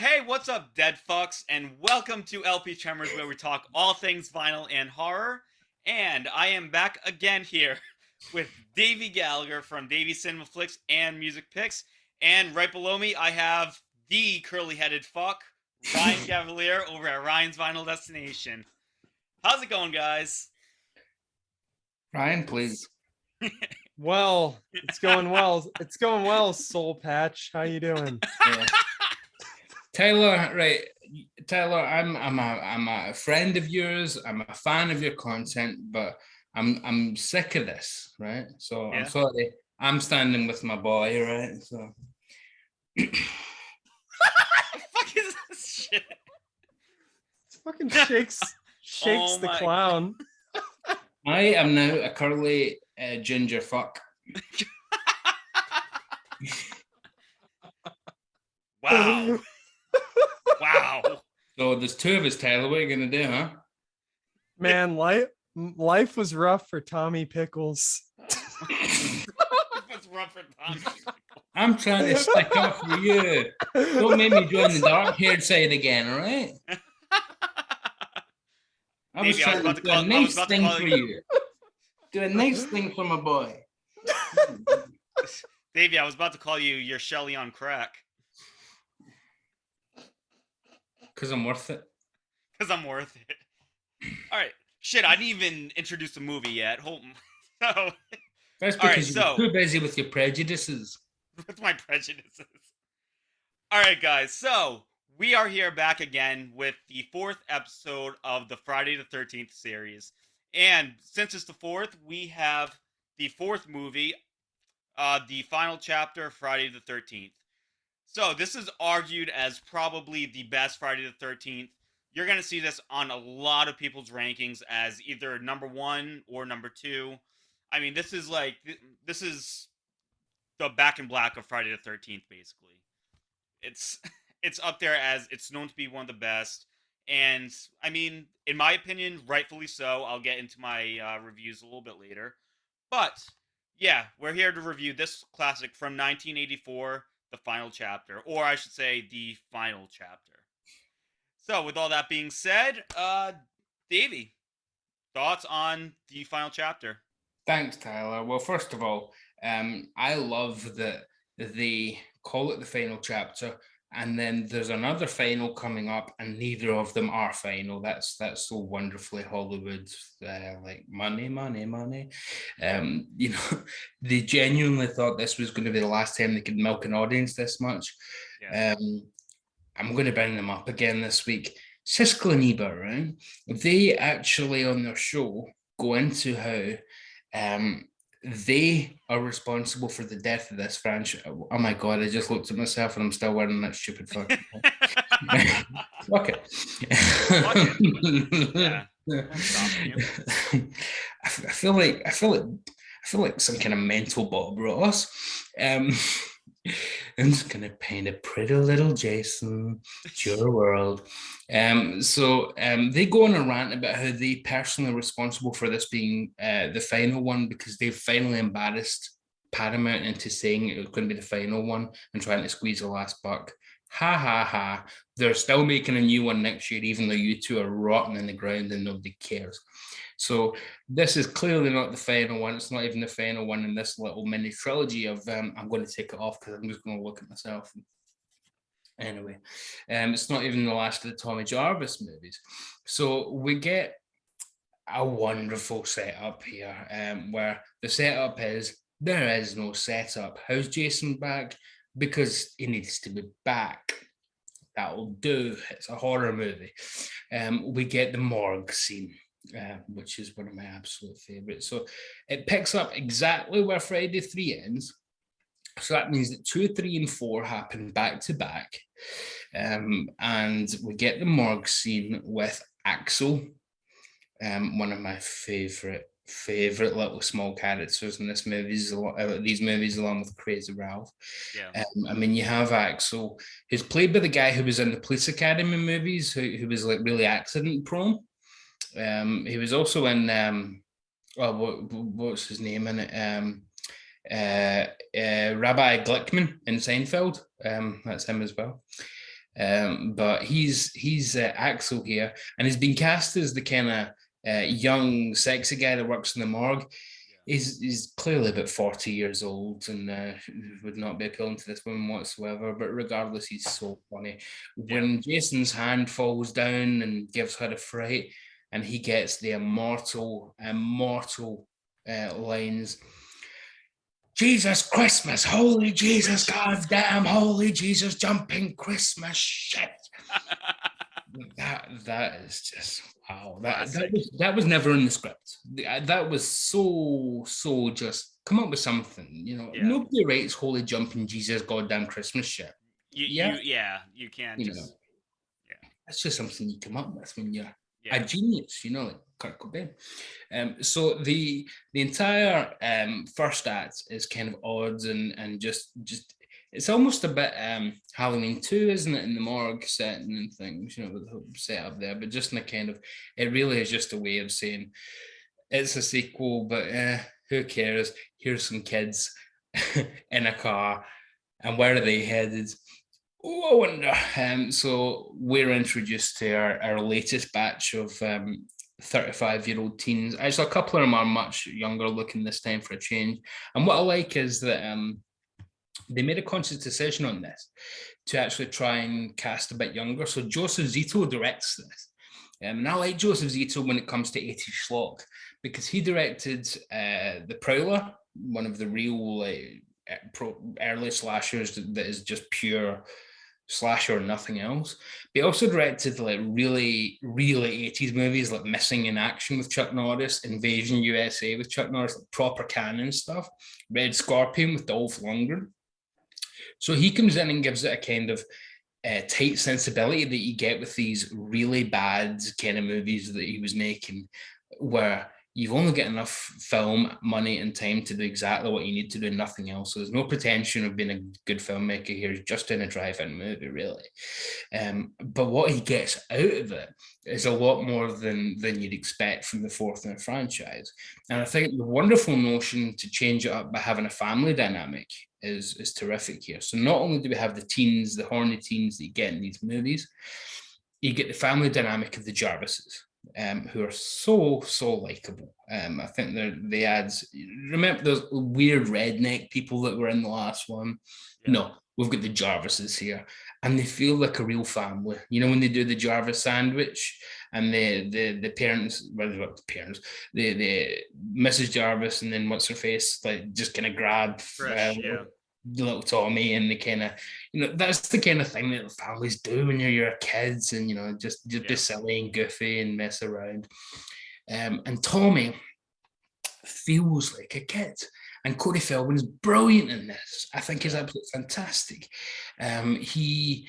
Hey, what's up, dead fucks, and welcome to LP Tremors, where we talk all things vinyl and horror. And I am back again here with Davy Gallagher from Davy Cinema Flicks and Music Picks. And right below me, I have the curly-headed fuck, Ryan Gavalier, over at Ryan's Vinyl Destination. How's it going, guys? Ryan, please. Well, it's going well. It's going well, Soul Patch. How you doing? Yeah. Tyler, right? Tyler, I'm a friend of yours. I'm a fan of your content, but I'm sick of this, right? So Yeah. I'm sorry. I'm standing with my boy, right? So What the fuck is this shit? It's fucking shakes Oh the my- clown. I am now a curly ginger fuck. Wow. Wow. So there's two of us, Tyler. What are you gonna do, huh? Man, life was rough for Tommy Pickles. What's rough for Tommy? I'm trying to stick up for you. Don't make me join the dark-haired side again, all right? I was trying to do a nice thing for you. Do a nice thing for my boy. Davey, I was about to call you your Shelly on crack. Because I'm worth it. Because I'm worth it. All right. Shit, I didn't even introduce the movie yet. Hold on. So, that's because you're too busy with your prejudices. With my prejudices. All right, guys. So, we are here back again with the 4th episode of the Friday the 13th series. And since it's the 4th, we have the 4th movie, the final chapter, Friday the 13th. So this is argued as probably the best Friday the 13th. You're going to see this on a lot of people's rankings as either number 1 or number 2. I mean, this is the Back in Black of Friday the 13th, basically. It's up there as it's known to be one of the best. And, I mean, in my opinion, rightfully so. I'll get into my reviews a little bit later. But, yeah, we're here to review this classic from 1984, the final chapter. Or I should say, the final chapter. So, with all that being said, Davey, thoughts on the final chapter? Thanks, Tyler. Well, first of all, I love that they call it the final chapter, and then there's another final coming up, and neither of them are final. That's so wonderfully Hollywood, like money. You know, they genuinely thought this was going to be the last time they could milk an audience this much. Yeah. I'm going to bring them up again this week. Siskel and Ebert, right? They actually on their show go into how they are responsible for the death of this franchise. Oh my God, I just looked at myself and I'm still wearing that stupid fucking Fuck it. Yeah. I feel like some kind of mental Bob Ross. I'm just gonna paint a pretty little Jason to your world. They go on a rant about how they personally are responsible for this being the final one because they've finally embarrassed Paramount into saying it was going to be the final one and trying to squeeze the last buck. Ha ha ha. They're still making a new one next year, even though you two are rotting in the ground and nobody cares. So this is clearly not the final one. It's not even the final one in this little mini trilogy of I'm going to take it off because I'm just going to look at myself. Anyway, it's not even the last of the Tommy Jarvis movies. So we get a wonderful setup here where the setup is there is no setup. How's Jason back? Because he needs to be back. That'll do. It's a horror movie. We get the morgue scene. Which is one of my absolute favorites. So it picks up exactly where Friday 3 ends. So that means that 2, 3, and 4 happen back to back. And we get the morgue scene with Axel, one of my favorite little small characters in these movies, along with Crazy Ralph. Yeah. I mean, you have Axel, who's played by the guy who was in the Police Academy movies, who was like really accident prone. He was also in what's his name in it? Rabbi Glickman in Seinfeld. That's him as well. But he's Axel here, and he's been cast as the kind of young, sexy guy that works in the morgue. He's clearly about 40 years old and would not be appealing to this woman whatsoever. But regardless, he's so funny. When Jason's hand falls down and gives her a fright, and he gets the immortal lines. Jesus Christmas, holy Jesus, goddamn holy Jesus, jumping Christmas shit. That is just wow. That was never in the script. That was so just come up with something. Nobody writes holy jumping Jesus goddamn Christmas shit. You can't you just know, that's just something you come up with when you're a genius, like Kurt Cobain. So the entire first act is kind of odd and just it's almost a bit Halloween 2, isn't it, in the morgue setting and things, with the whole setup there, but just in a kind of, it really is just a way of saying it's a sequel, but who cares? Here's some kids in a car, and where are they headed? Oh, I wonder. So we're introduced to our latest batch of 35-year-old teens. Actually, a couple of them are much younger looking this time for a change. And what I like is that they made a conscious decision on this to actually try and cast a bit younger. So Joseph Zito directs this. And I like Joseph Zito when it comes to 80s schlock because he directed The Prowler, one of the real early slashers that is just pure slasher, nothing else. But he also directed really 80s movies like Missing in Action with Chuck Norris, Invasion USA with Chuck Norris, like proper canon stuff, Red Scorpion with Dolph Lundgren. So he comes in and gives it a kind of tight sensibility that you get with these really bad kind of movies that he was making, where you've only got enough film, money, and time to do exactly what you need to do, nothing else. So there's no pretension of being a good filmmaker here, just in a drive-in movie, really. But what he gets out of it is a lot more than you'd expect from the fourth in a franchise. And I think the wonderful notion to change it up by having a family dynamic is terrific here. So not only do we have the teens, the horny teens that you get in these movies, you get the family dynamic of the Jarvises, who are so likable. I think the ads. Remember those weird redneck people that were in the last one? Yeah. No, we've got the Jarvises here, and they feel like a real family. When they do the Jarvis sandwich, and the parents, the Mrs. Jarvis, and then what's her face, like just kind of grab little Tommy, and the kind of, that's the kind of thing that families do when you're kids, and just be silly and goofy and mess around. And Tommy feels like a kid, and Cody Feldman is brilliant in this. I think he's absolutely fantastic. He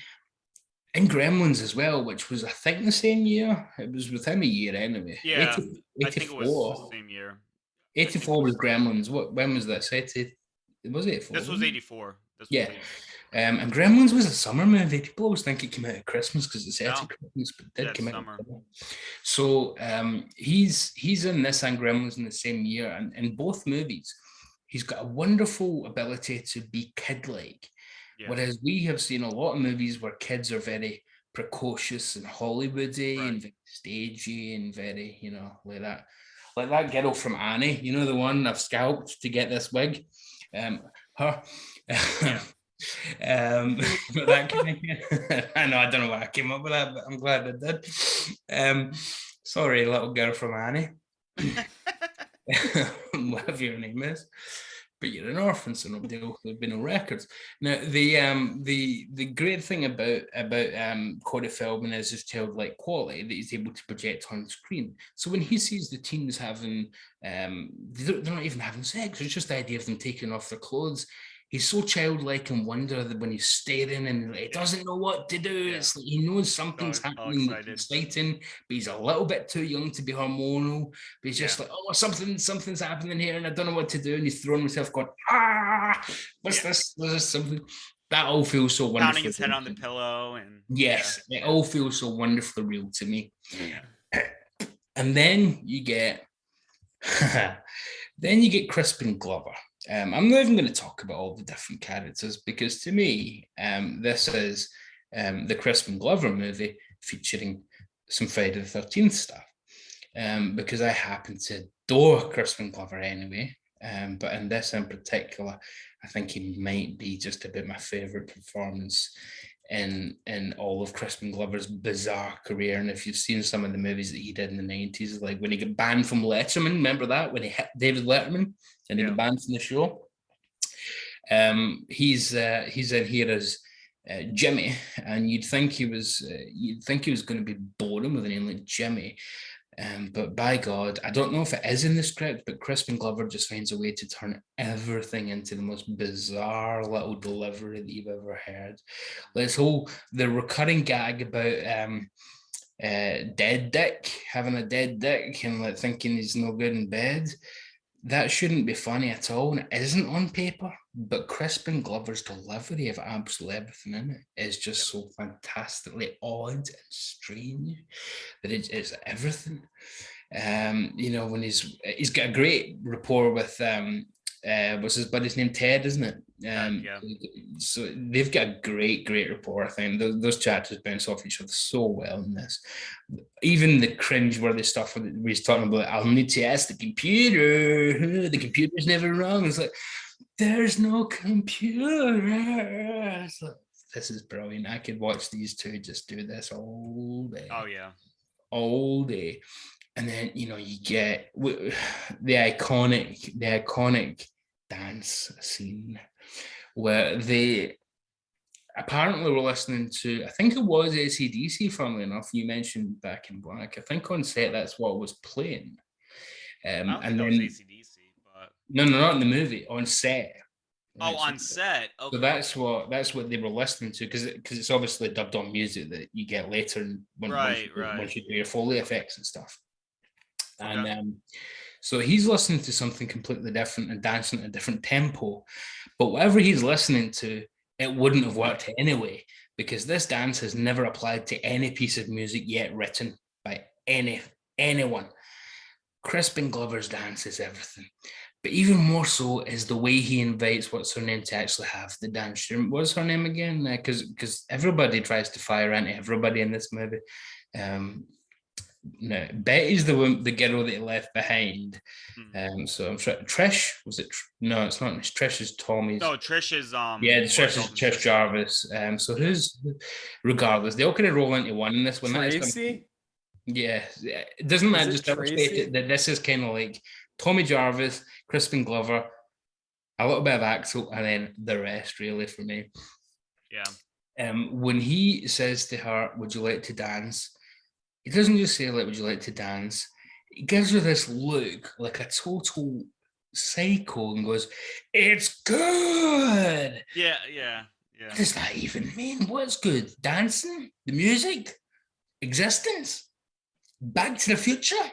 in Gremlins as well, which was I think the same year. It was with him a year anyway. Yeah, 84. I think it was the same year. 84 was Gremlins. When was this? Was it 84? This was 84. Yeah. And Gremlins was a summer movie. People always think it came out at Christmas because it's set at Christmas, but it did come out. So he's in this and Gremlins in the same year, and in both movies, he's got a wonderful ability to be kid-like. Yeah. Whereas we have seen a lot of movies where kids are very precocious and Hollywoody and very stagey and very, like that. Like that girl from Annie, the one I've scalped to get this wig. Her. That kind of, I know, I don't know why I came up with that, but I'm glad I did. Sorry, little girl from Annie. Whatever your name is. But you're an orphan, so there'll be no records. Now, the great thing about Cody Feldman is his childlike quality that he's able to project on screen. So when he sees the teens having, they're not even having sex, it's just the idea of them taking off their clothes. He's so childlike and wonder that when he's staring and he doesn't know what to do. Yeah. It's like he knows something's happening that's exciting, but he's a little bit too young to be hormonal. But he's just like, oh, something's happening here and I don't know what to do. And he's throwing himself going, what's this? Was this something? That all feels so wonderful. Pounding his head on the pillow. And yes, it all feels so wonderfully real to me. Yeah. And then you get Crispin Glover. I'm not even going to talk about all the different characters because to me, this is the Crispin Glover movie featuring some Friday the 13th stuff, because I happen to adore Crispin Glover anyway. But in this in particular, I think he might be just about my favorite performance in all of Crispin Glover's bizarre career. And if you've seen some of the movies that he did in the 90s, like when he got banned from Letterman, remember that? When he hit David Letterman and he got banned from the show? He's in here as Jimmy, and you'd think he was going to be boring with a name like Jimmy. But by God, I don't know if it is in the script, but Crispin Glover just finds a way to turn everything into the most bizarre little delivery that you've ever heard. This whole the recurring gag about dead dick, having a dead dick, and like thinking he's no good in bed. That shouldn't be funny at all, and it isn't on paper. But Crispin Glover's delivery of absolutely everything in it is just so fantastically odd and strange that it's everything. When he's got a great rapport with what's his buddy's name? Ted, isn't it? So they've got a great rapport. I think those chapters bounce off each other so well in this. Even the cringe-worthy stuff where he's talking about, I'll need to ask the computer. The computer's never wrong. It's like, there's no computer. So, this is brilliant. I could watch these two just do this all day. Oh yeah, all day. And then you get the iconic dance scene where they apparently were listening to, I think it was AC/DC, funnily enough. You mentioned Back in Black. I think on set that's what was playing. I don't think that was AC/DC, but no, not in the movie, on set. Oh, on set. Okay. So that's what they were listening to, because it's obviously dubbed on music that you get later once you do your Foley effects and stuff. And Okay. So he's listening to something completely different and dancing at a different tempo. But whatever he's listening to, it wouldn't have worked anyway, because this dance has never applied to any piece of music yet written by anyone. Crispin Glover's dance is everything. But even more so is the way he invites what's her name to actually have the dance. What's her name again? Because everybody tries to fire into everybody in this movie. No, Betty's the girl that he left behind. So I'm sure Trish, was it? No, it's not. Trish is Tommy's. No, Trish is Trish Jarvis. So who's, regardless, they all kind of roll into one in this one. Tracy? Doesn't that just illustrate it that this is kind of like Tommy Jarvis, Crispin Glover, a little bit of Axel, and then the rest, really, for me. Yeah. When he says to her, "Would you like to dance?" He doesn't just say, like, "Would you like to dance?" He gives her this look like a total psycho and goes, "It's good." Yeah. What does that even mean? What's good? Dancing? The music? Existence? Back to the Future?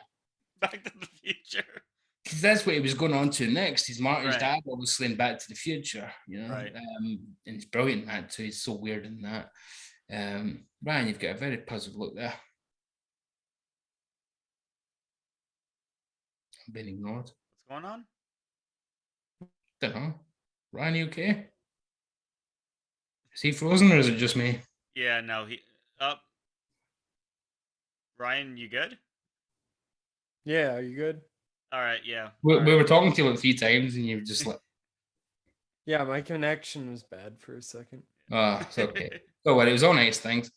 Back to the Future. Because that's what he was going on to next. He's Martin's dad, obviously, in Back to the Future, Right. And he's brilliant in that too. He's so weird in that. Ryan, you've got a very puzzled look there. I'm being ignored. What's going on? Don't know. Ryan, you okay? Is he frozen or is it just me? Yeah, no, he up. Ryan, you good? Yeah, are you good? All right, yeah. We were talking to you like 3 times and you were just like... Yeah, my connection was bad for a second. It's okay. Oh, well, it was all nice things.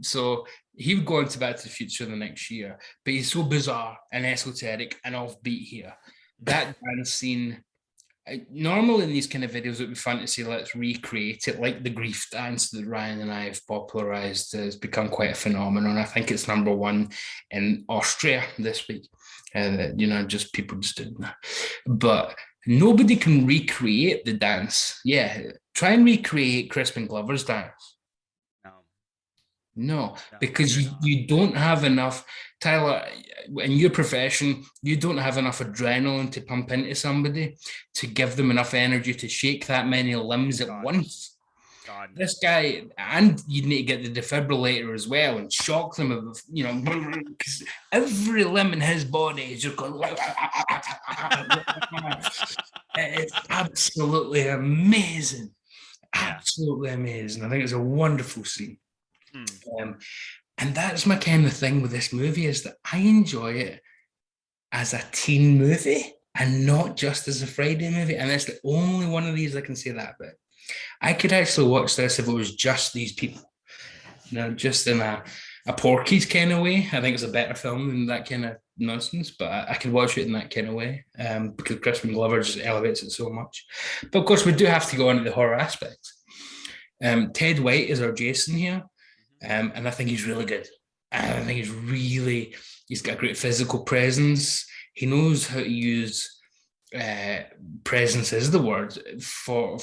So he would go into Back to the Future the next year, but he's so bizarre and esoteric and offbeat here. That dance scene, normally in these kind of videos, it would be fun to say, let's recreate it, like the grief dance that Ryan and I have popularized has become quite a phenomenon. I think it's #1 in Austria this week. Just people just doing that. But nobody can recreate the dance. Yeah, try and recreate Crispin Glover's dance. No, because you don't have enough, Tyler, in your profession, you don't have enough adrenaline to pump into somebody to give them enough energy to shake that many limbs at once. This guy, and you need to get the defibrillator as well and shock them, because every limb in his body is just going. It's absolutely amazing. Absolutely amazing. I think it's a wonderful scene. Hmm. And that's my kind of thing with this movie, is that I enjoy it as a teen movie and not just as a Friday movie. And it's the only one of these I can say that about. I could actually watch this if it was just these people, just in a Porky's kind of way. I think it's a better film than that kind of nonsense, but I could watch it in that kind of way, because Crispin Glover just elevates it so much. But of course, we do have to go into the horror aspects. Ted White is our Jason here, and I think he's really good. I think he's got a great physical presence. He knows how to use presence is the word for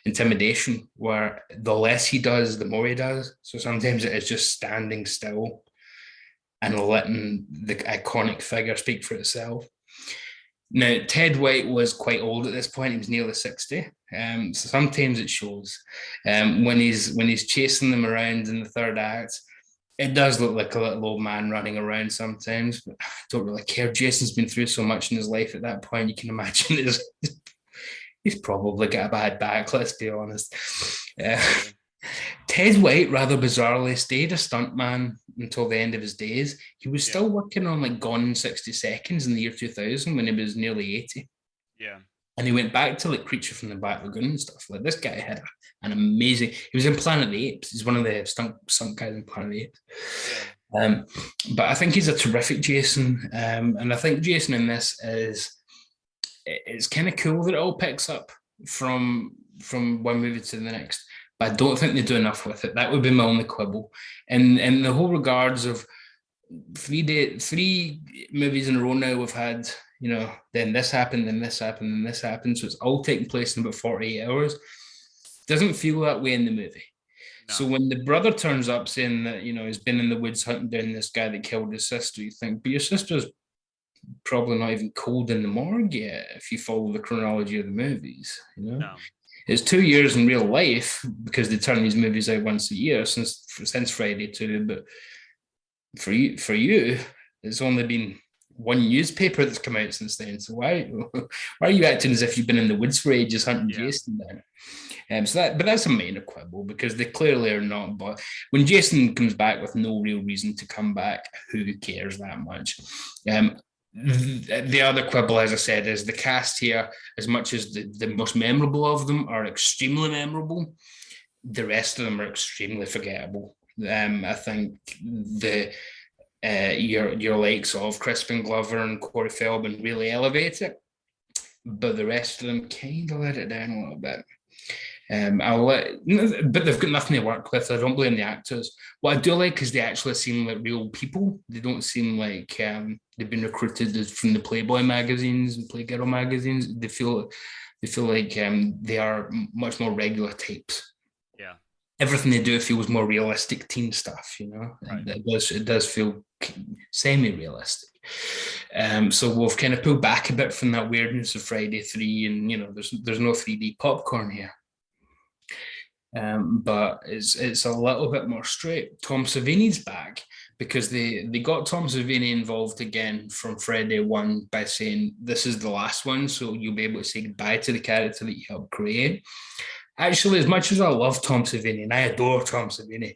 intimidation, where the less he does, the more he does. So sometimes it is just standing still and letting the iconic figure speak for itself. Now, Ted White was quite old at this point. He was nearly 60. So sometimes it shows. When he's chasing them around in the third act, it does look like a little old man running around sometimes, but I don't really care. Jason's been through so much in his life at that point. You can imagine he's probably got a bad back, let's be honest. Ted White, rather bizarrely, stayed a stuntman until the end of his days. He was still working on like Gone in 60 Seconds in the year 2000 when he was nearly 80. Yeah. And he went back to like Creature from the Black Lagoon and stuff. Like, this guy had an amazing. He was in Planet of the Apes. He's one of the stunt guys in Planet of the Apes. Yeah. But I think he's a terrific Jason. And I think Jason in this it's kind of cool that it all picks up from one movie to the next. But I don't think they do enough with it. That would be my only quibble. And in the whole regards of three movies in a row now, we've had, then this happened, then this happened, then this happened. So it's all taking place in about 48 hours. Doesn't feel that way in the movie. No. So when the brother turns up saying that, he's been in the woods hunting down this guy that killed his sister, you think, but your sister's probably not even cold in the morgue yet if you follow the chronology of the movies, No. It's 2 years in real life because they turn these movies out once a year since Friday too. But for you, it's only been one newspaper that's come out since then. So why are you acting as if you've been in the woods for ages hunting Jason down? But that's a minor quibble because they clearly are not. But when Jason comes back with no real reason to come back, who cares that much? The other quibble, as I said, is the cast here, as much as the most memorable of them are extremely memorable, the rest of them are extremely forgettable. I think your likes of Crispin Glover and Cody Feldman really elevate it, but the rest of them kind of let it down a little bit. But they've got nothing to work with. I don't blame the actors. What I do like is they actually seem like real people. They don't seem like they've been recruited from the Playboy magazines and Playgirl magazines. They feel like they are much more regular types. Yeah. Everything they do feels more realistic teen stuff, Right. It does feel semi-realistic. So we've kind of pulled back a bit from that weirdness of Friday 3, and there's no 3D popcorn here. But it's a little bit more straight. Tom Savini's back because they got Tom Savini involved again from Friday 1 by saying this is the last one, so you'll be able to say goodbye to the character that you helped create. Actually, as much as I love Tom Savini and I adore Tom Savini,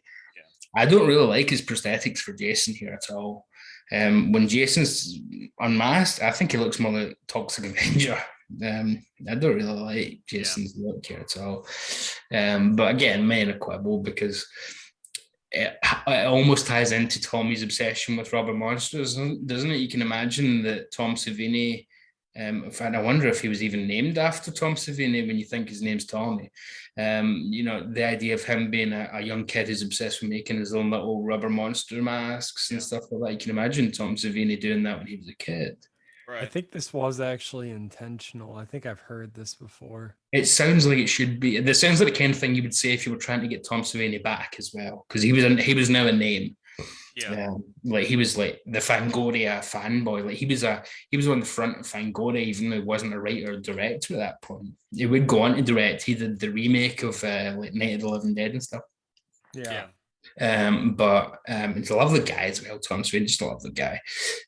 I don't really like his prosthetics for Jason here at all. When Jason's unmasked, I think he looks more like Toxic Avenger. I don't really like Jason's look here at all. But again, minor quibble because it almost ties into Tommy's obsession with rubber monsters, doesn't it? You can imagine that Tom Savini, in fact, I wonder if he was even named after Tom Savini when you think his name's Tommy. The idea of him being a young kid who's obsessed with making his own little rubber monster masks and stuff like that. You can imagine Tom Savini doing that when he was a kid. Right. I think this was actually intentional. I think I've heard this before. It sounds like it should be. This sounds like the kind of thing you would say if you were trying to get Tom Savini back as well, because he was now a name. Yeah. Like he was like the Fangoria fanboy. Like he was on the front of Fangoria, even though he wasn't a writer or director at that point. He would go on to direct. He did the remake of like Night of the Living Dead and stuff. Yeah. But he's a lovely guy as well, Tom Swain, just a lovely guy.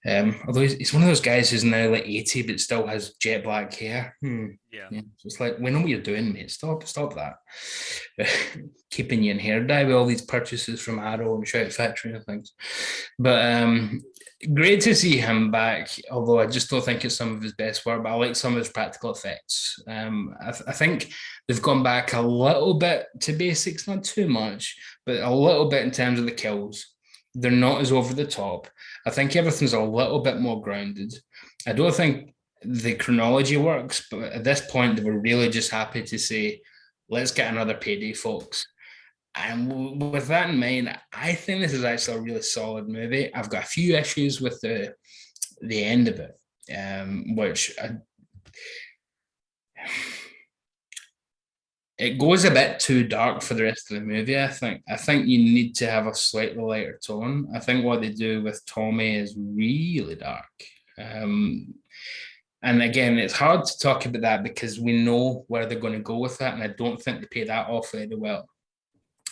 Although he's one of those guys who's now like 80 but still has jet black hair. Yeah. Yeah, it's like, we know what you're doing, mate. Stop that. Keeping you in hair dye with all these purchases from Arrow and Shout Factory and things. But great to see him back, although I just don't think it's some of his best work, but I like some of his practical effects. I think they've gone back a little bit to basics, not too much, but a little bit in terms of the kills. They're not as over the top. I think everything's a little bit more grounded. I don't think the chronology works, but at this point, they were really just happy to say, let's get another payday, folks. And with that in mind, I think this is actually a really solid movie. I've got a few issues with the end of it, which it goes a bit too dark for the rest of the movie. I think you need to have a slightly lighter tone. I think what they do with Tommy is really dark. And again, it's hard to talk about that because we know where they're going to go with that, and I don't think they pay that off very well.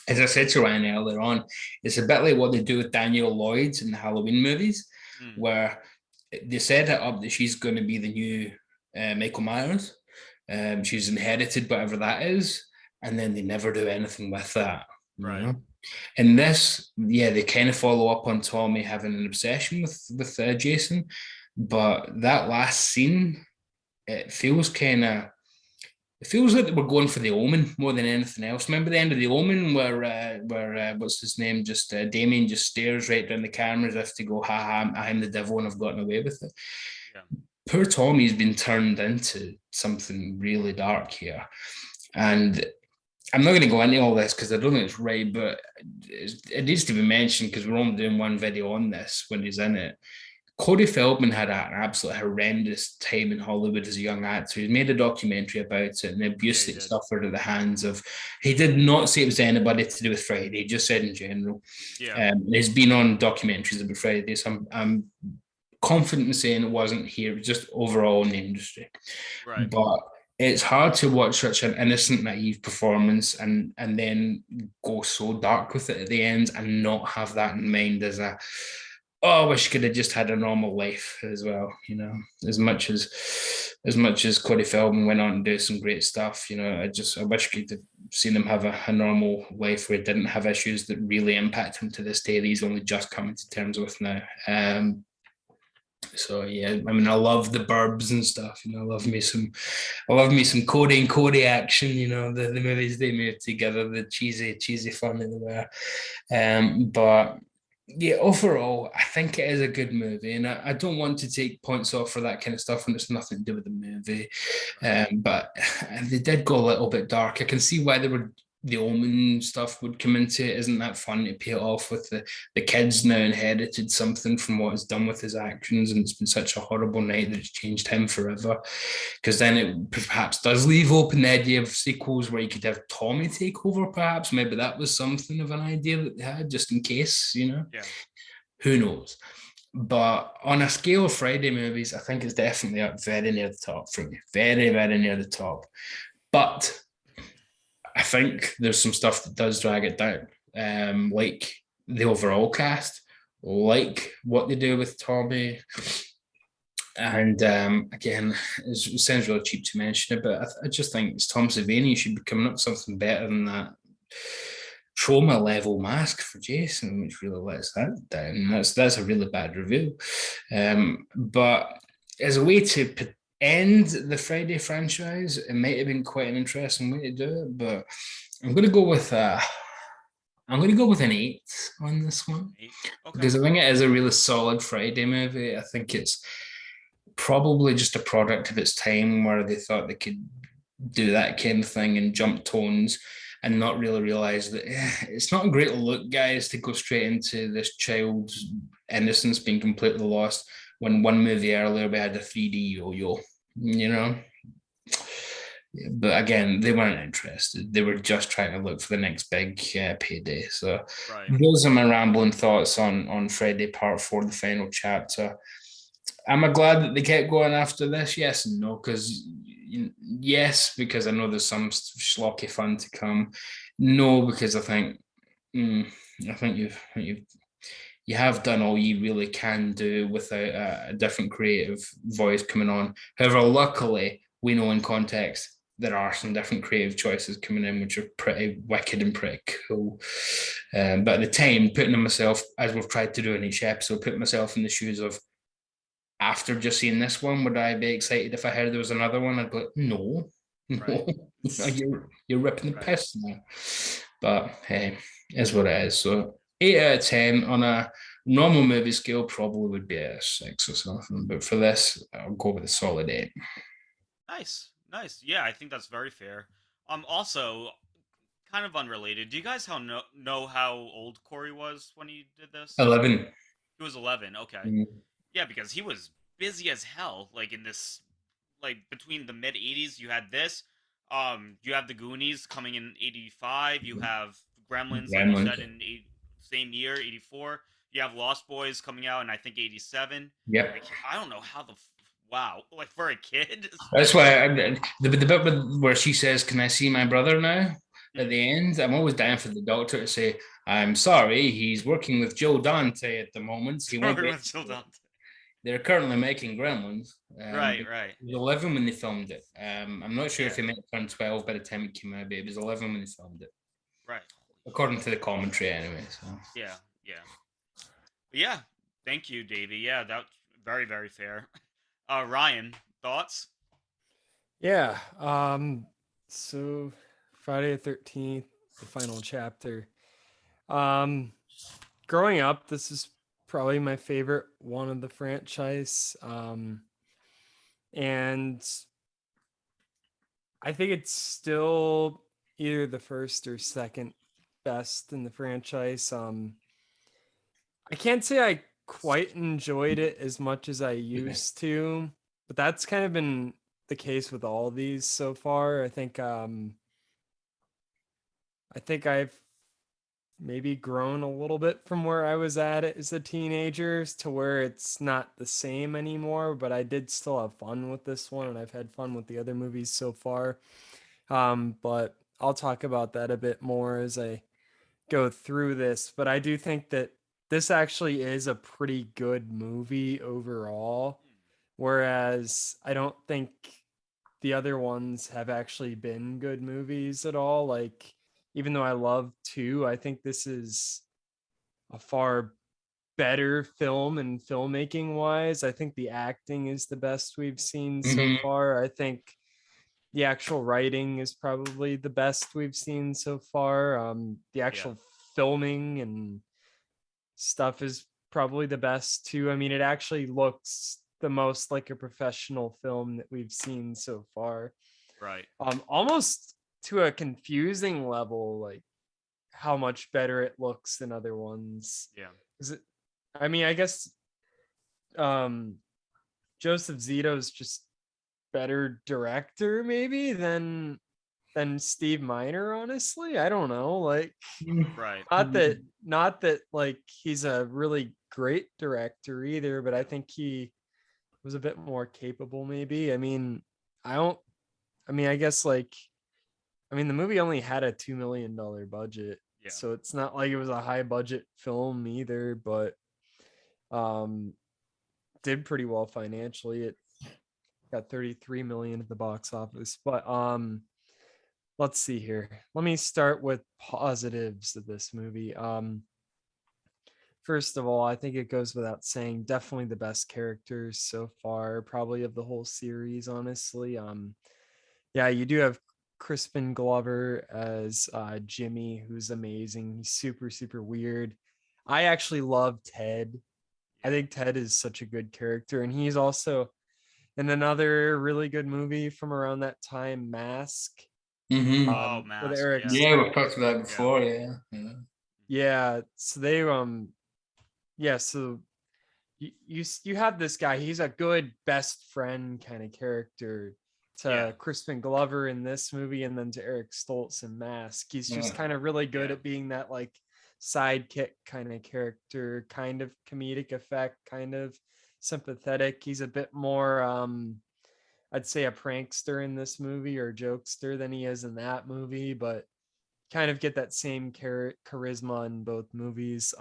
As I said to Ryan earlier on, it's a bit like what they do with Daniel Lloyd in the Halloween movies, where they set it up that she's going to be the new Michael Myers. She's inherited whatever that is, and then they never do anything with that. Right. You know? In this, yeah, they kind of follow up on Tommy having an obsession with Jason, but that last scene, it feels like they were going for the Omen more than anything else. Remember the end of the Omen where what's his name? Just Damien just stares right down the camera as if to go, ha, I'm the devil and I've gotten away with it. Yeah. Poor Tommy's been turned into something really dark here. And I'm not going to go into all this because I don't think it's right, but it needs to be mentioned because we're only doing one video on this when he's in it. Cody Feldman had an absolutely horrendous time in Hollywood as a young actor. He made a documentary about it and the abuse that he suffered at the hands of. He did not say it was anybody to do with Friday. He just said in general. Yeah. He's been on documentaries about Friday, so I'm confident in saying it wasn't here. It was just overall in the industry. Right. But it's hard to watch such an innocent, naive performance and then go so dark with it at the end and not have that in mind as a, I wish you could have just had a normal life as well, you know, as much as Cody Feldman went on to do some great stuff, you know, I wish you could have seen him have a normal life where he didn't have issues that really impact him to this day that he's only just coming to terms with now. So yeah, I mean, I love the Burbs and stuff, you know, I love me some Cody and Cody action, you know, the movies they made together, the cheesy fun in the way. But yeah, overall, I think it is a good movie, and I don't want to take points off for that kind of stuff when it's nothing to do with the movie. But they did go a little bit dark. I can see why the Omen stuff would come into it. Isn't that fun to pay it off with the kids now inherited something from what he's done with his actions, and it's been such a horrible night that it's changed him forever. Because then it perhaps does leave open the idea of sequels where you could have Tommy take over, perhaps. Maybe that was something of an idea that they had, just in case, you know? Yeah. Who knows? But on a scale of Friday movies, I think it's definitely up very near the top for me. Very, very near the top. But I think there's some stuff that does drag it down, like the overall cast, like what they do with Tommy. And again, it sounds really cheap to mention it, but I just think it's Tom Savini should be coming up with something better than that trauma level mask for Jason, which really lets that down. That's a really bad review. But as a way to end the Friday franchise, it might have been quite an interesting way to do it, but I'm going to go with an 8 on this one. Okay. Because I think it is a really solid Friday movie. I think it's probably just a product of its time where they thought they could do that kind of thing and jump tones and not really realize that it's not a great look, guys, to go straight into this child's innocence being completely lost when one movie earlier we had a 3D yo-yo, you know? But again, they weren't interested. They were just trying to look for the next big payday. So those are my rambling thoughts on Friday Part 4, the final chapter. Am I glad that they kept going after this? Yes and no, because I know there's some schlocky fun to come. No, because I think I think you have done all you really can do without a different creative voice coming on. However, luckily, we know in context there are some different creative choices coming in, which are pretty wicked and pretty cool. But at the time, putting myself, as we've tried to do in each episode, putting myself in the shoes of after just seeing this one, would I be excited if I heard there was another one? I'd be like, no, no, Right. you're ripping the Right. piss now. But hey, is what it is. So 8 out of 10 on a normal movie scale probably would be a 6 or something. But for this, I'll go with a solid 8. Nice. Nice. Yeah, I think that's very fair. Also, kind of unrelated. Do you guys know how old Corey was when he did this? 11. He was 11. Okay. Mm, Yeah, because he was busy as hell. Like in this, like between the mid '80s, you had this. You have the Goonies coming in '85. You have Gremlins, like you Gremlins. said, in same year '84. You have Lost Boys coming out in I think '87. Yep. Like I don't know how wow, like for a kid That's why especially. the bit where she says, "Can I see my brother now?" At Mm, the end, I'm always down for the doctor to say, "I'm sorry, he's working with Joe Dante at the moment. He won't sorry be." with Jill Dante. They're currently making Gremlins. Right, But right. he was 11 when they filmed it. I'm not sure if Yeah, he might turn 12 by the time it came out, but he was 11 when they filmed it, right. Holy according shit. to the commentary, anyway. So, Yeah, yeah. But yeah, thank you, Davey. Yeah, that's very, very fair. Ryan, thoughts? Yeah. So Friday the 13th, the final chapter. Um, Growing up, this is probably my favorite one of the franchise. And I think it's still either the first or second best in the franchise. I can't say I quite enjoyed it as much as I used to, but that's kind of been the case with all these so far. I think I've maybe grown a little bit from where I was at it as a teenager to where it's not the same anymore, but I did still have fun with this one and I've had fun with the other movies so far. But I'll talk about that a bit more as I go through this, but I do think that this actually is a pretty good movie overall, whereas I don't think the other ones have actually been good movies at all. Like, even though I love two, I think this is a far better film and filmmaking wise. I think the acting is the best we've seen so mhm. far. I think the actual writing is probably the best we've seen so far. The Yeah, actual filming and stuff is probably the best too. I mean, it actually looks the most like a professional film that we've seen so far. right. Almost to a confusing level, like how much better it looks than other ones. Yeah, Is it? I mean, I guess um, Joseph Zito's just better director maybe than Steve Miner, honestly. I don't know. Like right. not that like he's a really great director either, but I Yeah, think he was a bit more capable maybe. I don't I mean I guess like the movie only had a $2 million budget. yeah, So it's not like it was a high budget film either, but um did pretty well financially. It got 33 million at the box office. But let's see here. Let me start with positives of this movie. First of all, I think it goes without saying, definitely the best characters so far, probably of the whole series, honestly. Yeah, you do have Crispin Glover as Jimmy, who's amazing. He's super, super weird. I actually love Ted. I yeah. think Ted is such a good character, and he's also in another really good movie from around that time, Mask, Mhm. Oh, with Mask. Eric Yeah, Yeah, we've Stoltz. talked about that yeah. before. Yeah. Yeah. Yeah, so they yeah, so you have this guy. He's a good best friend kind of character Yeah, to Crispin Glover in this movie, and then to Eric Stoltz in Mask. He's just Yeah. kind of really good yeah, at being that like sidekick kind of character, kind of comedic effect, kind of sympathetic. He's a bit more I'd say a prankster in this movie or jokester than he is in that movie, but kind of get that same charisma in both movies.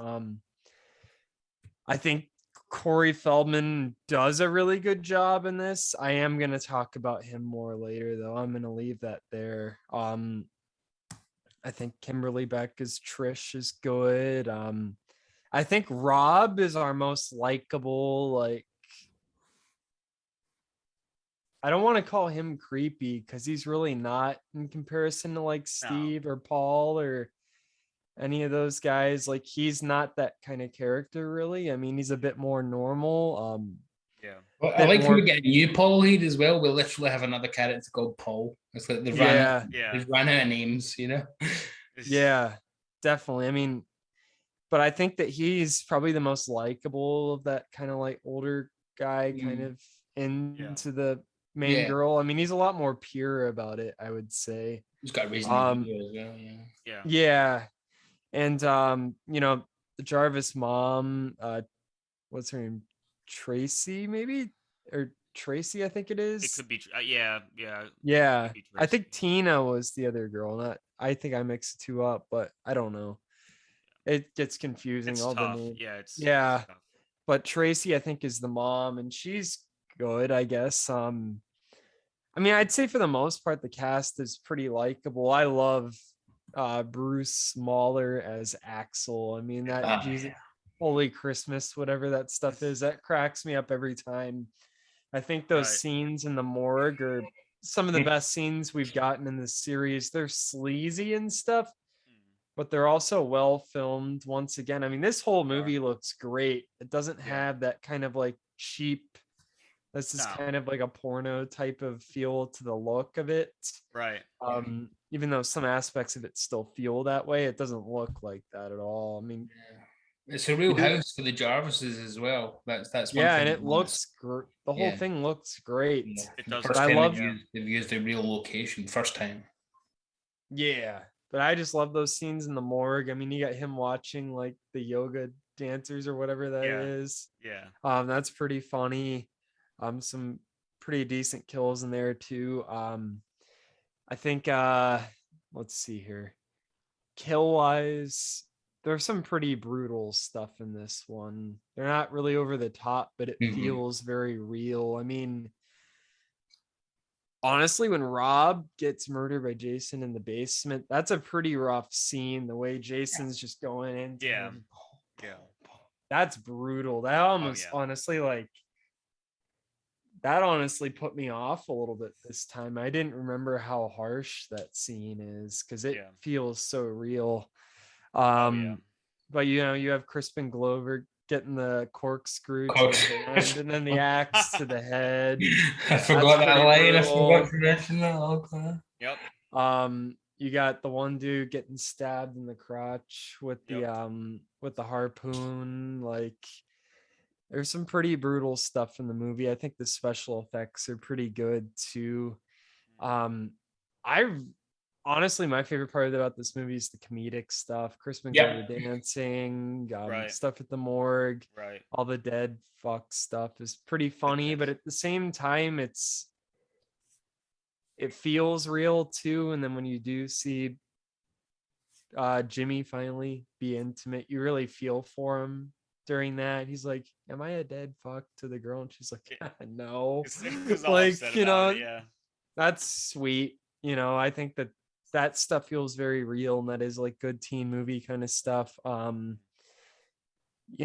I think Corey Feldman does a really good job in this. I am going to talk about him more later, though. I'm going to leave that there. I think Kimberly Beck as Trish is good. I think Rob is our most likable, like, I don't want to call him creepy because he's really not in comparison to like Steve or Paul or any of those guys. Like, he's not that kind of character, really. I mean, he's a bit more normal. Yeah. Well, I like how we get a new Paul lead as well. We literally have another character called Paul. It's like they've ran out of names, you know? Yeah, definitely. I mean, but I think that he's probably the most likable of that kind of like older guy kind of into the main girl. I mean, he's a lot more pure about it, I would say. He's got a reason to be there as well, yeah. And you know, the Jarvis mom, what's her name? Tracy, maybe? Or Tracy, I think it is. It could be yeah. I think Tina was the other girl. Not, I think I mixed the two up, but I don't know. It gets confusing. It's all tough. the names. It's tough. Tough. But Tracy, I think, is the mom, and she's good, I guess. I mean, I'd say for the most part, the cast is pretty likable. I love Bruce Mahler as Axel. I mean, that Jesus, Holy Christmas, whatever that stuff is, that cracks me up every time. I think those scenes in the morgue are some of the best scenes we've gotten in this series. They're sleazy and stuff, but they're also well filmed. Once again, I mean, this whole movie looks great. It doesn't have that kind of like cheap, this is kind of like a porno type of feel to the look of it. Right. Even though some aspects of it still feel that way, it doesn't look like that at all. I mean, it's a real house for the Jarvises as well. That's one thing. And it looks great. The whole thing looks great. It does. I love they've used a real location first time. Yeah, but I just love those scenes in the morgue. I mean, you got him watching like the yoga dancers or whatever that is. Yeah. That's pretty funny. Some pretty decent kills in there too. I think let's see here. Kill wise, there's some pretty brutal stuff in this one. They're not really over the top, but it feels very real. I mean, honestly, when Rob gets murdered by Jason in the basement, that's a pretty rough scene. The way Jason's just going in. Yeah. That's brutal. That almost honestly, like, that honestly put me off a little bit this time. I didn't remember how harsh that scene is because it feels so real. But you know, you have Crispin Glover getting the corkscrew to the hand and then the axe to the head. I forgot that line. I forgot to mention that. Okay. Yep. You got the one dude getting stabbed in the crotch with the harpoon. Like, there's some pretty brutal stuff in the movie. I think the special effects are pretty good too. Honestly, my favorite part about this movie is the comedic stuff. Crispin Glover dancing, stuff at the morgue, all the dead fuck stuff is pretty funny, but at the same time, it feels real too. And then when you do see Jimmy finally be intimate, you really feel for him during that. He's like, "Am I a dead fuck?" to the girl, and she's like, "No." Like, you know, that's sweet. You know, I think that stuff feels very real, and that is like good teen movie kind of stuff. You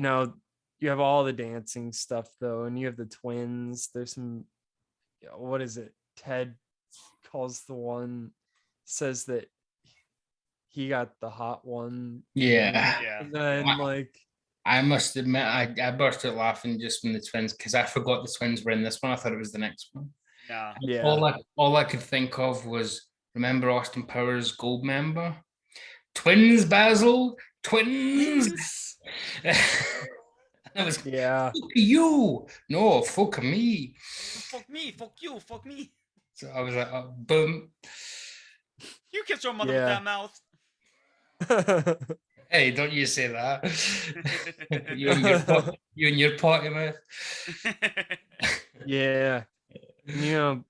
know, you have all the dancing stuff though, and you have the twins. There's some, what is it? Ted calls the one, says that he got the hot one. And then like, I must admit, I burst out laughing just when the twins, because I forgot the twins were in this one. I thought it was the next one. All I could think of was, remember Austin Powers Gold Member? Twins, Basil, twins. I was fuck you. No, fuck me. Fuck me, fuck you, fuck me. So I was like, oh, boom. You kiss your mother with that mouth. Hey, don't you say that. you and your potty mouth. Yeah. You know,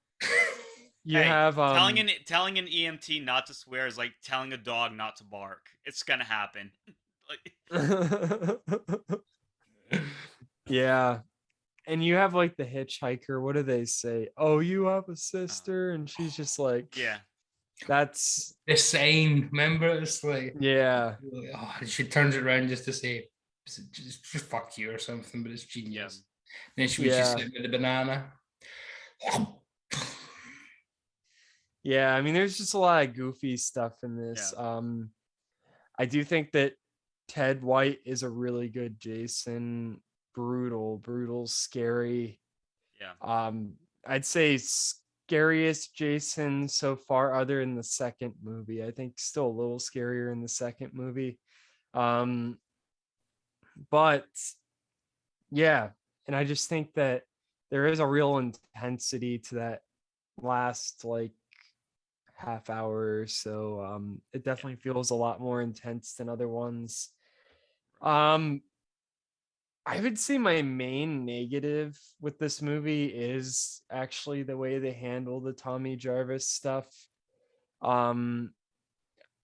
You Hey, have telling an EMT not to swear is like telling a dog not to bark. It's gonna happen. Like, yeah, and you have like the hitchhiker. What do they say? Oh, you have a uh, sister, and she's just like, yeah, that's The sign, remember? It's like, yeah, oh, she turns it around just to say, just fuck you or something, but it's yeah, genius. Then she was just yeah, sitting with the banana. yeah. I mean, there's just a lot of goofy stuff in this. yeah, I do think that Ted White is a really good Jason. Brutal, scary. yeah, I'd say scariest Jason so far, other than the second movie. I think still a little scarier in the second movie. Um, but yeah, and I just think that there is a real intensity to that last like half hour or so. It yeah. definitely feels a lot more intense than other ones. Right. Um, I would say my main negative with this movie is actually the way they handle the Tommy Jarvis stuff. Um,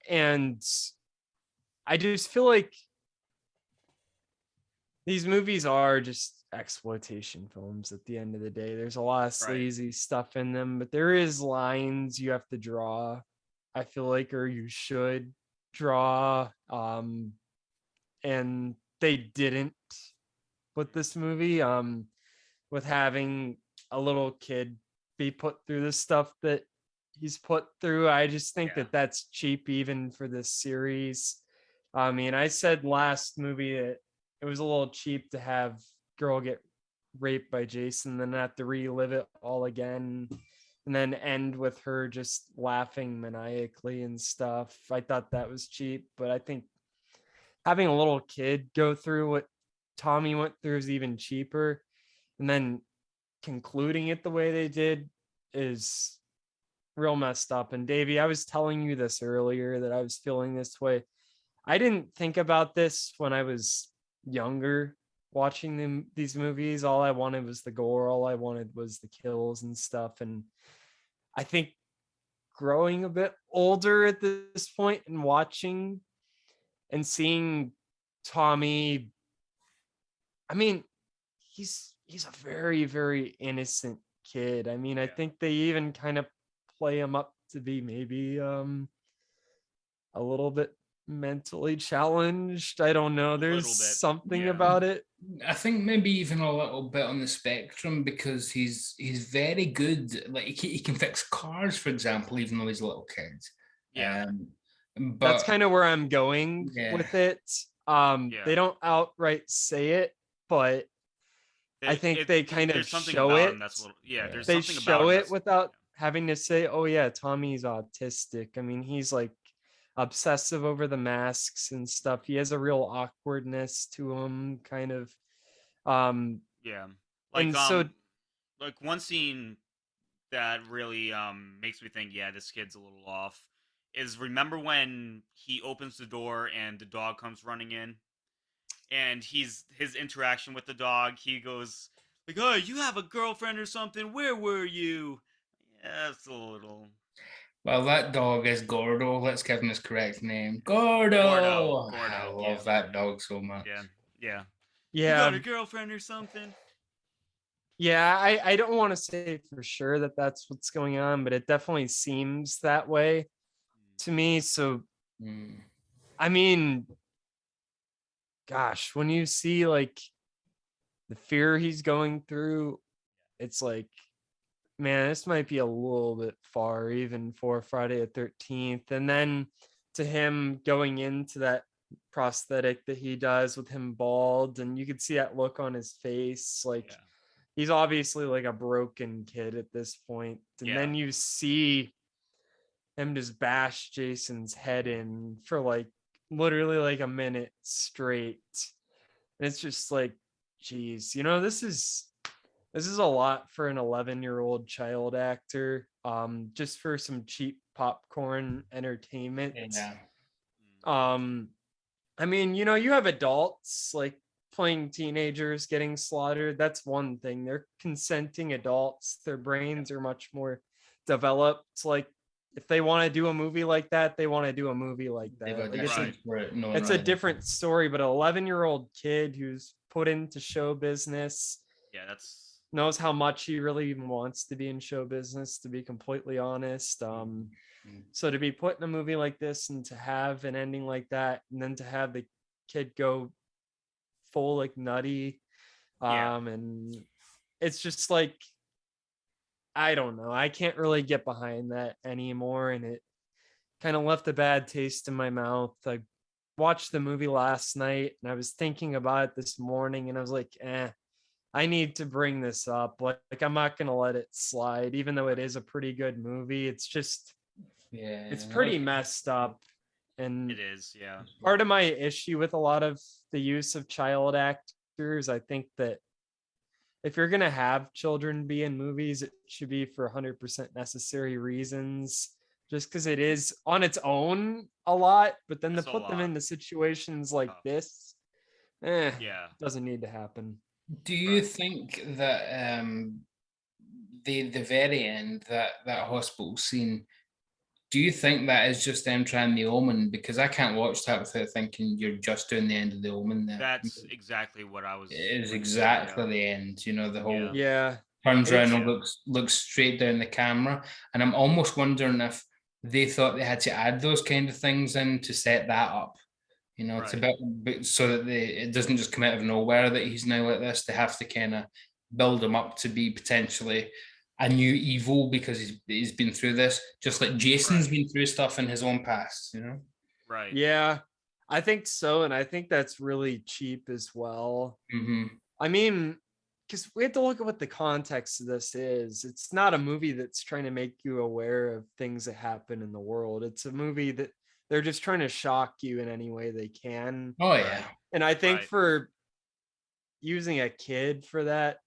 and I just feel like these movies are just exploitation films at the end of the day. There's a lot of Right. sleazy stuff in them, but there is lines you have to draw, I feel like, or you should draw. And they didn't with this movie. With having a little kid be put through the stuff that he's put through. I just think Yeah. that that's cheap even for this series. I mean, I said last movie that it was a little cheap to have girl get raped by Jason, then have to relive it all again, and then end with her just laughing maniacally and stuff. I thought that was cheap, but I think having a little kid go through what Tommy went through is even cheaper. And then concluding it the way they did is real messed up. And Davey, I was telling you this earlier that I was feeling this way. I didn't think about this when I was younger watching these movies. All I wanted was the gore, all I wanted was the kills and stuff. And I think growing a bit older at this point and watching and seeing Tommy, I mean, he's a very innocent kid. I mean, I Yeah. think they even kind of play him up to be maybe a little bit mentally challenged. I don't know. A There's little bit. something Yeah. about it. I think maybe even a little bit on the spectrum because he's very good. Like he can fix cars, for example, even though he's a little kid. Yeah. That's But kind of where I'm going yeah, with it. Yeah. They don't outright say it, but I think they kind of There's something show about him it. that's a little. Yeah. yeah. There's They something about show him it that's. without having to say, "Oh yeah, Tommy's autistic." I mean, he's like obsessive over the masks and stuff. He has a real awkwardness to him, kind of. Um, Yeah. Like and so like one scene that really makes me think, yeah, this kid's a little off. Is remember when he opens the door and the dog comes running in, and his interaction with the dog, he goes like, "Oh, you have a girlfriend or something? Where were you?" Yeah, it's a little Well, that dog is Gordo. Let's give him his correct name. Gordo, Gordo. I Gordo. Yeah, love that dog so yeah, much. yeah. You got yeah, a girlfriend or something? yeah, I don't want to say for sure that that's what's going on, but it definitely seems that way to me. So Mm. I mean, gosh, when you see like the fear he's going through, it's like, man, this might be a little bit far even for Friday the 13th. And then to him going into that prosthetic that he does with him bald, and you could see that look on his face. Like Yeah, he's obviously like a broken kid at this point. And yeah, then you see him just bash Jason's head in for like literally like a minute straight. And it's just like, geez, this is a lot for an 11-year-old child actor. Just for some cheap popcorn entertainment. Yeah. Um, I mean, you have adults like playing teenagers getting slaughtered. That's one thing. They're consenting adults. Their yeah, brains are much more developed. Like if they want to do a movie like that, they want to do a movie like They've that. Like auditioned Right. for it. No, it's a different story, but an 11-year-old kid who's put into show business Yeah, that's knows how much he really even wants to be in show business, to be completely honest. So to be put in a movie like this and to have an ending like that, and then to have the kid go full like nutty, yeah. and it's just like, I don't know, I can't really get behind that anymore, and it kind of left a bad taste in my mouth. I watched the movie last night and I was thinking about it this morning, and I was like, I need to bring this up. Like I'm not gonna let it slide, even though it is a pretty good movie. It's just, Yeah, it's no, pretty messed up. And It is. Yeah. part of my issue with a lot of the use of child actors, I think that if you're going to have children be in movies, it should be for 100% necessary reasons, just because it is on its own a lot. But then to It's a put them lot. into situations like Tough. this, Yeah. doesn't need to happen. Do you Right. think that the very end, that hospital scene, do you think that is just them trying the Omen? Because I can't watch that without thinking you're just doing the end of the Omen there. That's exactly what I was It is gonna say, exactly yeah. the end. You know, the whole Yeah. turns around It's, and Yeah. looks straight down the camera, and I'm almost wondering if they thought they had to add those kind of things in to set that up. You know, it's a Right. bit so that it doesn't just come out of nowhere that he's now like this. They have to kind of build him up to be potentially a new evil because he's been through this, just like Jason's Right. been through stuff in his own past. You know. Right. yeah, I think so. And I think that's really cheap as well. Mm-hmm. I mean, because we have to look at what the context of this is. It's not a movie that's trying to make you aware of things that happen in the world. It's a movie that they're just trying to shock you in any way they can. Oh yeah. Right. And I think Right. for using a kid for that,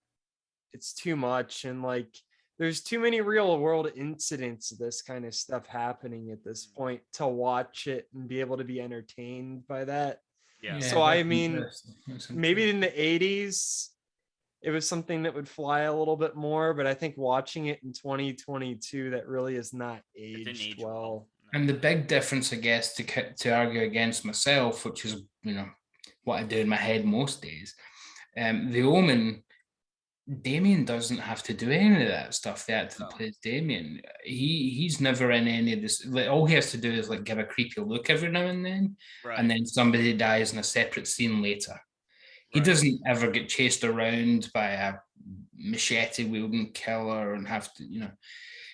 it's too much. And like, there's too many real world incidents of this kind of stuff happening at this point to watch it and be able to be entertained by that. Yeah. So, I mean, That's maybe interesting. in the 80s, it was something that would fly a little bit more, but I think watching it in 2022, that really is not It didn't aged age well. well. No. And the big difference, I guess, to argue against myself, which is what I do in my head most days, the Omen, Damien doesn't have to do any of that stuff. The actor that No. plays Damien, he's never in any of this. Like, all he has to do is like give a creepy look every now and Right. then somebody dies in a separate scene later. He Right. doesn't ever get chased around by a machete wielding killer and have to,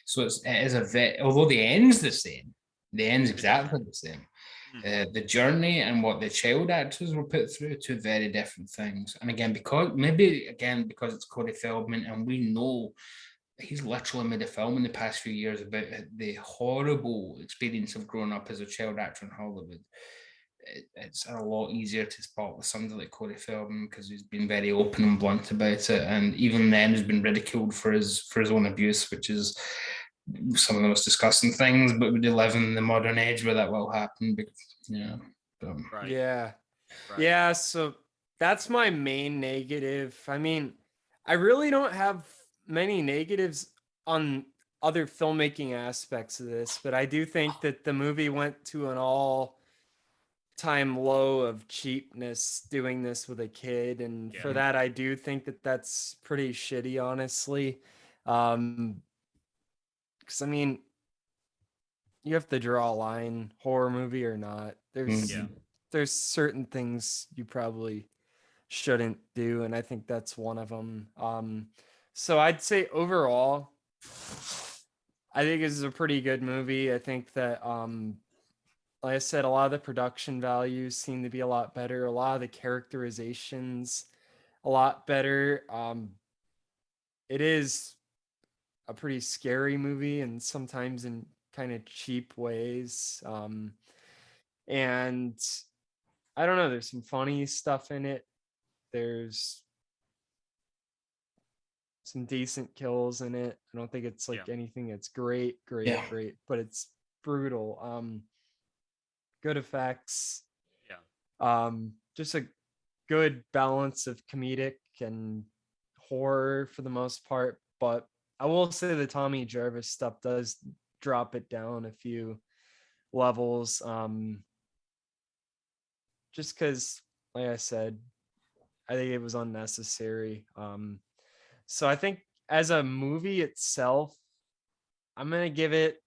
So it is a bit, although the end's the same, the end's It's exactly different. the same. Mhm. The journey and what the child actors were put through, two very different things. And again, because it's Cody Feldman, and we know he's literally made a film in the past few years about the horrible experience of growing up as a child actor in Hollywood. It's a lot easier to spot with somebody like Cody Feldman because he's been very open and blunt about it, and even then has been ridiculed for his own abuse, which is some of the most disgusting things. But we do live in the modern age where that will happen. But, Right. Yeah. Right. Yeah. So that's my main negative. I mean, I really don't have many negatives on other filmmaking aspects of this, but I do think that the movie went to an all time low of cheapness doing this with a kid. And Yeah. for that, I do think that that's pretty shitty, honestly. Um, because I mean, you have to draw a line, horror movie or not. Yeah. There's certain things you probably shouldn't do, and I think that's one of them. So I'd say overall, I think this is a pretty good movie. I think that like I said, a lot of the production values seem to be a lot better. A lot of the characterizations a lot better. It is a pretty scary movie and sometimes in kind of cheap ways. And I don't know, there's some funny stuff in it. There's some decent kills in it. I don't think it's like Yeah. anything that's great, yeah, but it's brutal. Good effects. Yeah. Just a good balance of comedic and horror for the most part, but I will say the Tommy Jarvis stuff does drop it down a few levels. Just because, like I said, I think it was unnecessary. So I think as a movie itself, I'm gonna give it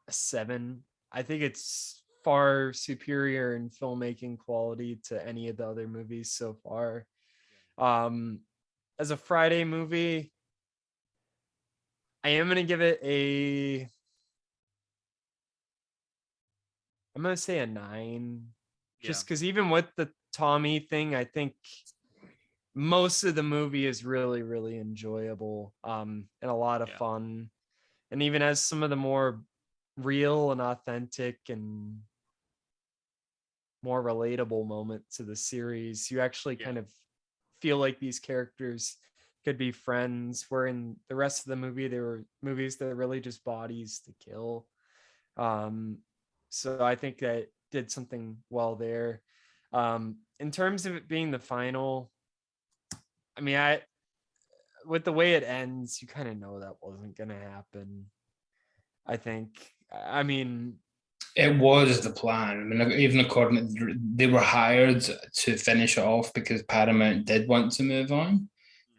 a 7. I think it's far superior in filmmaking quality to any of the other movies so far. As a Friday movie, I am gonna give it I'm gonna say a 9. Just because even with the Tommy thing, I think most of the movie is really, really enjoyable, and a lot of fun. And even as some of the more real and authentic and more relatable moments of the series, you actually kind of feel like these characters could be friends, where in the rest of the movie they were movies that are really just bodies to kill. So I think that did something well there. In terms of it being the final, I mean, with the way it ends, you kind of know that wasn't going to happen. I think. I mean, it was the plan. I mean, even according to, they were hired to finish it off because Paramount did want to move on,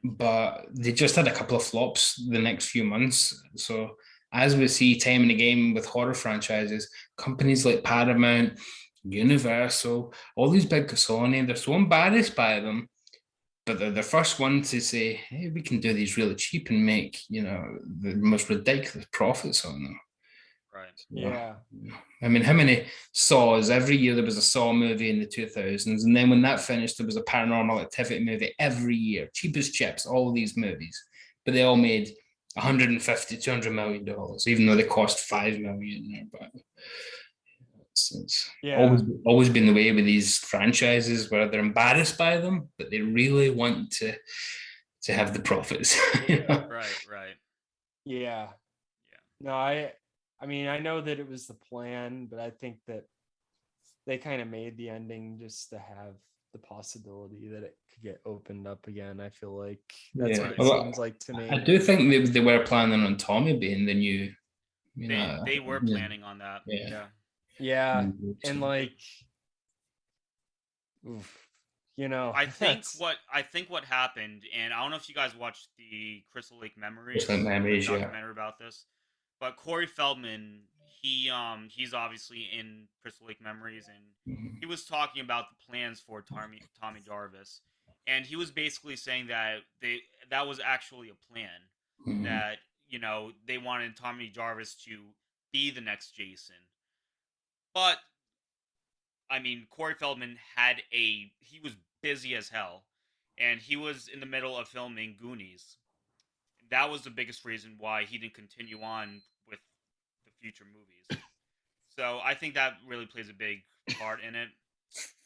but they just had a couple of flops the next few months. So as we see time and again with horror franchises, companies like Paramount, Universal, all these big Sony, they're so embarrassed by them, but they're the first one to say, hey, we can do these really cheap and make, the most ridiculous profits on them. Right. Yeah. I mean, how many Saws? Every year there was a Saw movie in the 2000s. And then when that finished, there was a Paranormal Activity movie every year. Cheap as chips, all of these movies. But they all made 150, $200 million, even though they cost $5 million. But it's always been the way with these franchises where they're embarrassed by them, but they really want to have the profits. Right. Yeah. No, I mean, I know that it was the plan, but I think that they kind of made the ending just to have the possibility that it could get opened up again. I feel like that's what it seems like to me. I do think they were planning on Tommy being the new. They were planning on that. Yeah. And like, I think what happened, and I don't know if you guys watched the Crystal Lake Memories documentary about this, but Corey Feldman, he's obviously in Crystal Lake Memories, and he was talking about the plans for Tommy Jarvis, and he was basically saying that that was actually a plan, that they wanted Tommy Jarvis to be the next Jason, but I mean, Corey Feldman he was busy as hell, and he was in the middle of filming Goonies. That was the biggest reason why he didn't continue on with the future movies. So I think that really plays a big part in it.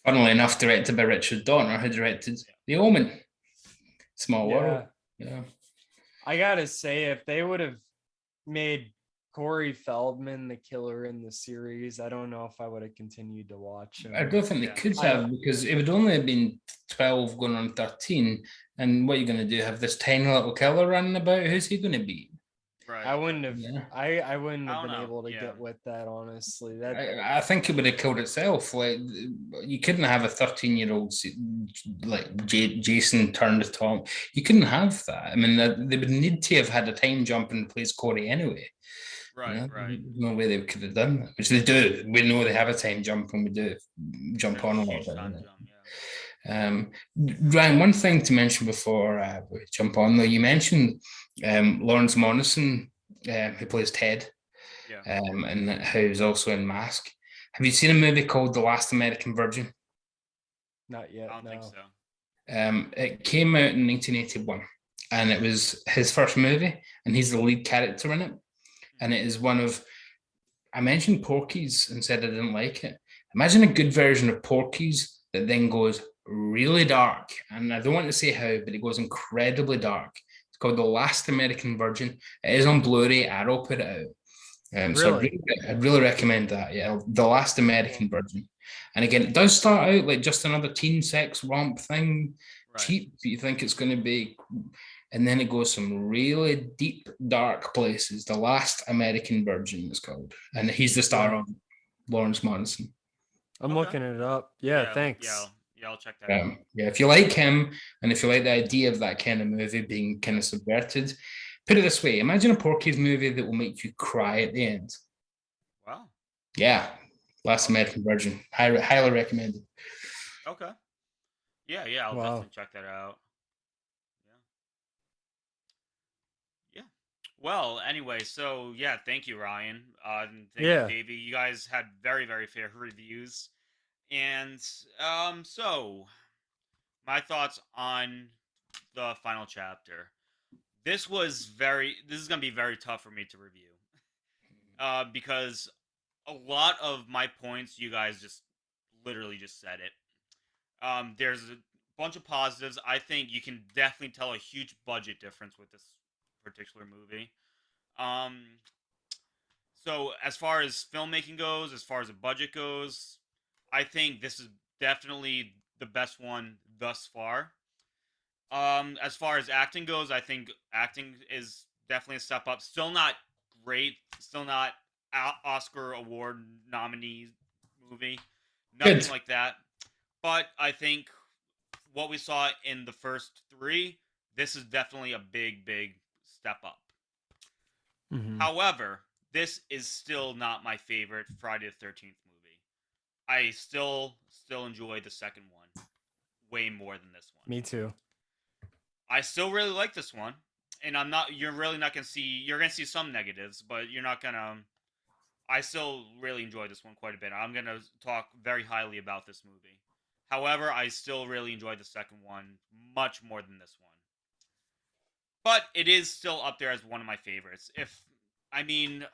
Funnily enough, directed by Richard Donner, who directed The Omen. Small world. Yeah. I gotta say, if they would have made Corey Feldman the killer in the series, I don't know if I would have continued to watch him. I don't think they could have, because it would only have been 12 going on 13. And what are you going to do? Have this tiny little killer running about? Who's he going to be? Right. I wouldn't have. I wouldn't have been able to get with that, honestly. I think it would have killed itself. Like, you couldn't have a 13-year-old like Jason turned Tom. You couldn't have that. I mean, they would need to have had a time jump and replace Corey anyway. Right. There's no way they could have done that, which they do. We know they have a time jump when we do jump on a little bit. Ryan, one thing to mention before we jump on, though, you mentioned Lawrence Morrison, who plays Ted, and who's also in Mask. Have you seen a movie called The Last American Virgin? Not yet. I don't think so. It came out in 1981, and it was his first movie, and he's the lead character in it. And it is one of, I mentioned Porky's and said I didn't like it. Imagine a good version of Porky's that then goes really dark. And I don't want to say how, but it goes incredibly dark. It's called The Last American Virgin. It is on Blu-ray. Arrow put it out. So I'd really recommend that. Yeah, The Last American Virgin. And again, it does start out like just another teen sex romp thing, Right. cheap. You think it's going to be, and then it goes some really deep, dark places. The Last American Virgin is called, and he's the star Right. of Lawrence Monson. I'm Okay. looking it up. Yeah, Yeah. Yeah. thanks. Yeah. I'll check that out. Yeah, if you like him, and if you like the idea of that kind of movie being kind of subverted, put it this way: imagine a Porky's movie that will make you cry at the end. Wow. Yeah, Last Okay. American Virgin, highly recommended. Okay. Yeah. Yeah. I'll Wow. definitely check that out. Yeah. Yeah. Well, anyway, so yeah, thank you, Ryan. And thank you, Yeah. Davey. You guys had very, very fair reviews. And so my thoughts on the final chapter. This is gonna be very tough for me to review. Because a lot of my points you guys just literally just said it. There's a bunch of positives. I think you can definitely tell a huge budget difference with this particular movie. Um, so as far as filmmaking goes, as far as the budget goes, I think this is definitely the best one thus far. As far as acting goes, I think acting is definitely a step up. Still not great. Still not Oscar award nominee movie. Nothing Good. like that. But I think what we saw in the first three, this is definitely a big, big step up. Hmm. However, this is still not my favorite Friday the 13th movie. I still enjoy the second one way more than this one. Me too. I still really like this one, and you're really not gonna see. You're gonna see some negatives, but you're not gonna. I still really enjoy this one quite a bit. I'm gonna talk very highly about this movie. However, I still really enjoyed the second one much more than this one. But it is still up there as one of my favorites. I mean,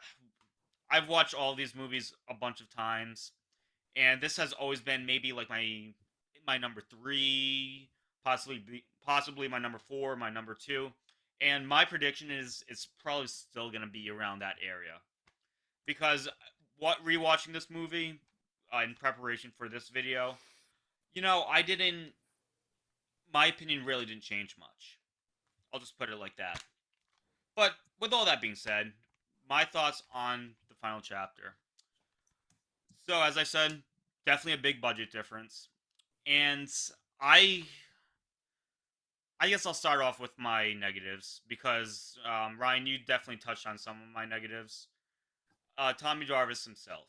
I've watched all these movies a bunch of times, and this has always been maybe like my number three, possibly my number four, my number two, and my prediction is it's probably still gonna be around that area because what rewatching this movie in preparation for this video, I didn't. My opinion really didn't change much. I'll just put it like that. But with all that being said, my thoughts on the final chapter. So as I said, definitely a big budget difference. And I I guess I'll start off with my negatives because Ryan, you definitely touched on some of my negatives. Tommy Jarvis himself.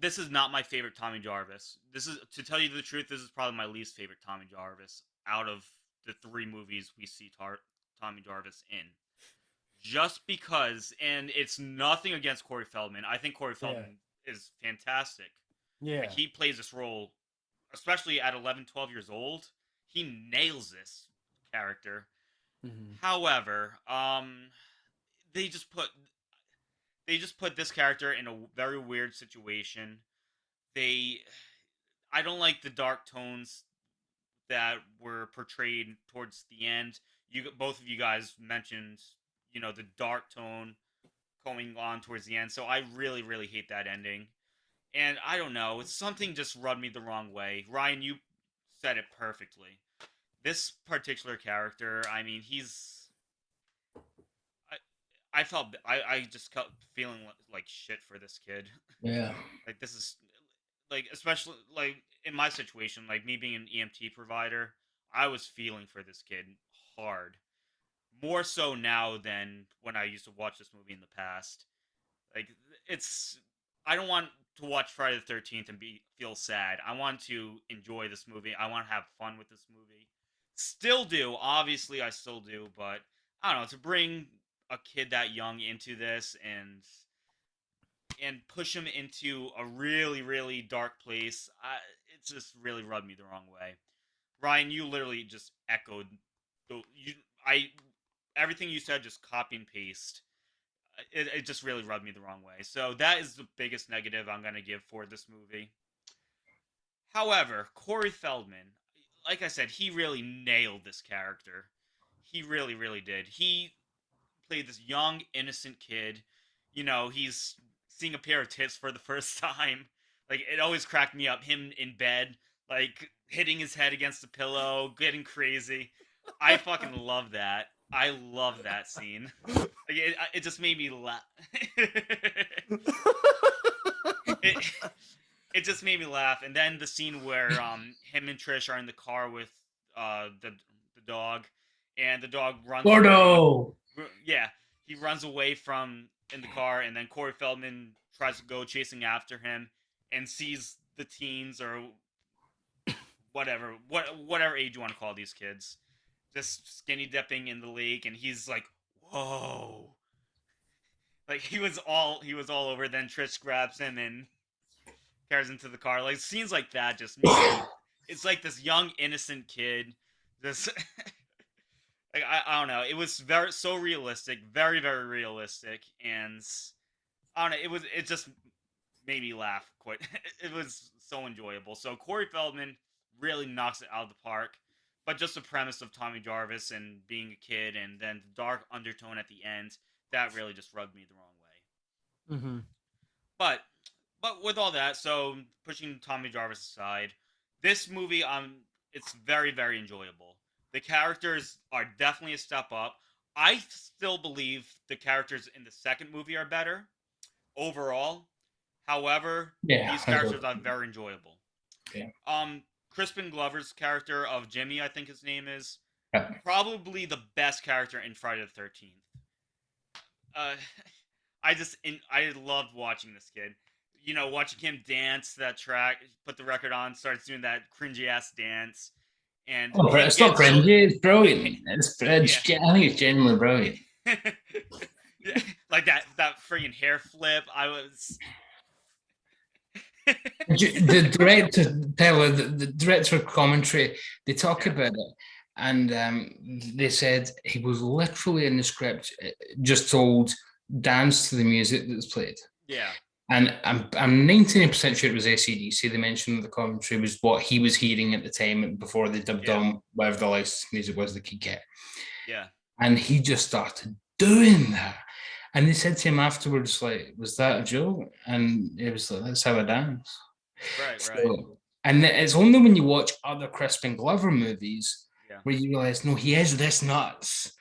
This is not my favorite Tommy Jarvis. This is to tell you the truth. This is probably my least favorite Tommy Jarvis out of the three movies we see Tommy Jarvis in. Just because, and it's nothing against Corey Feldman. I think Corey Yeah. Feldman is fantastic. Like Yeah. he plays this role, especially at 11, 12 years old. He nails this character. Hmm. However, they just put they just put this character in a very weird situation. They I don't like the dark tones that were portrayed towards the end. Both of you guys mentioned, the dark tone going on towards the end. So I really, really hate that ending. And I don't know, it's something just rubbed me the wrong way. Ryan, you said it perfectly. This particular character, I mean, I felt I just kept feeling like shit for this kid. Yeah. Like this is like especially like in my situation, like me being an EMT provider, I was feeling for this kid hard. More so now than when I used to watch this movie in the past. Like it's I don't want to watch Friday the 13th and be feel sad. I want to enjoy this movie. I want to have fun with this movie. Still do, obviously I still do, but I don't know, to bring a kid that young into this and push him into a really really dark place, it just really rubbed me the wrong way. Ryan, you literally just echoed you I everything you said, just copy and paste. It just really rubbed me the wrong way. So that is the biggest negative I'm going to give for this movie. However, Corey Feldman, like I said, he really nailed this character. He really, really did. He played this young, innocent kid. He's seeing a pair of tits for the first time. Like, it always cracked me up. Him in bed, like hitting his head against the pillow, getting crazy. I fucking love that. I love that scene. Like, it just made me laugh. it it just made me laugh. And then the scene where him and Trish are in the car with the dog, and the dog runs away. Gordo. Yeah, he runs away from in the car, and then Corey Feldman tries to go chasing after him and sees the teens or whatever age you want to call these kids, just skinny dipping in the lake, and he's like, "Whoa!" Like he was all over. Then Trish grabs him and carries him to the car. Like scenes like that just make me. It's like this young innocent kid, just like I don't know. It was so realistic, very very realistic, and I don't know. It just made me laugh quite. It was so enjoyable. So Corey Feldman really knocks it out of the park. But just the premise of Tommy Jarvis and being a kid, and then the dark undertone at the end, that really just rubbed me the wrong way. Mm-hmm. But with all that, so pushing Tommy Jarvis aside, this movie it's very very enjoyable. The characters are definitely a step up. I still believe the characters in the second movie are better overall. However, Yeah, these I characters agree. are very enjoyable. Yeah. Crispin Glover's character of Jimmy, I think his name is, Yeah. probably the best character in Friday the 13th. Uh, I loved watching this kid. You know, watching him dance that track, put the record on, starts doing that cringy ass dance, and Oh, him it's not getting so cringy. It's brilliant. I think it's genuinely brilliant. yeah, like that friggin' hair flip. I was. The director, Taylor, the director of commentary, they talk Yeah. about it, and they said he was literally in the script, just told dance to the music that's played. Yeah. And I'm 99% sure it was AC/DC. They mentioned the commentary was what he was hearing at the time before they dubbed Yeah. on whatever the licensed music was they could get. Yeah. And he just started doing that. And they said to him afterwards, like, was that a joke? And he was like, that's how I dance. Right. So, Right. and it's only when you watch other Crispin Glover movies Yeah. where you realize, no, he is this nuts.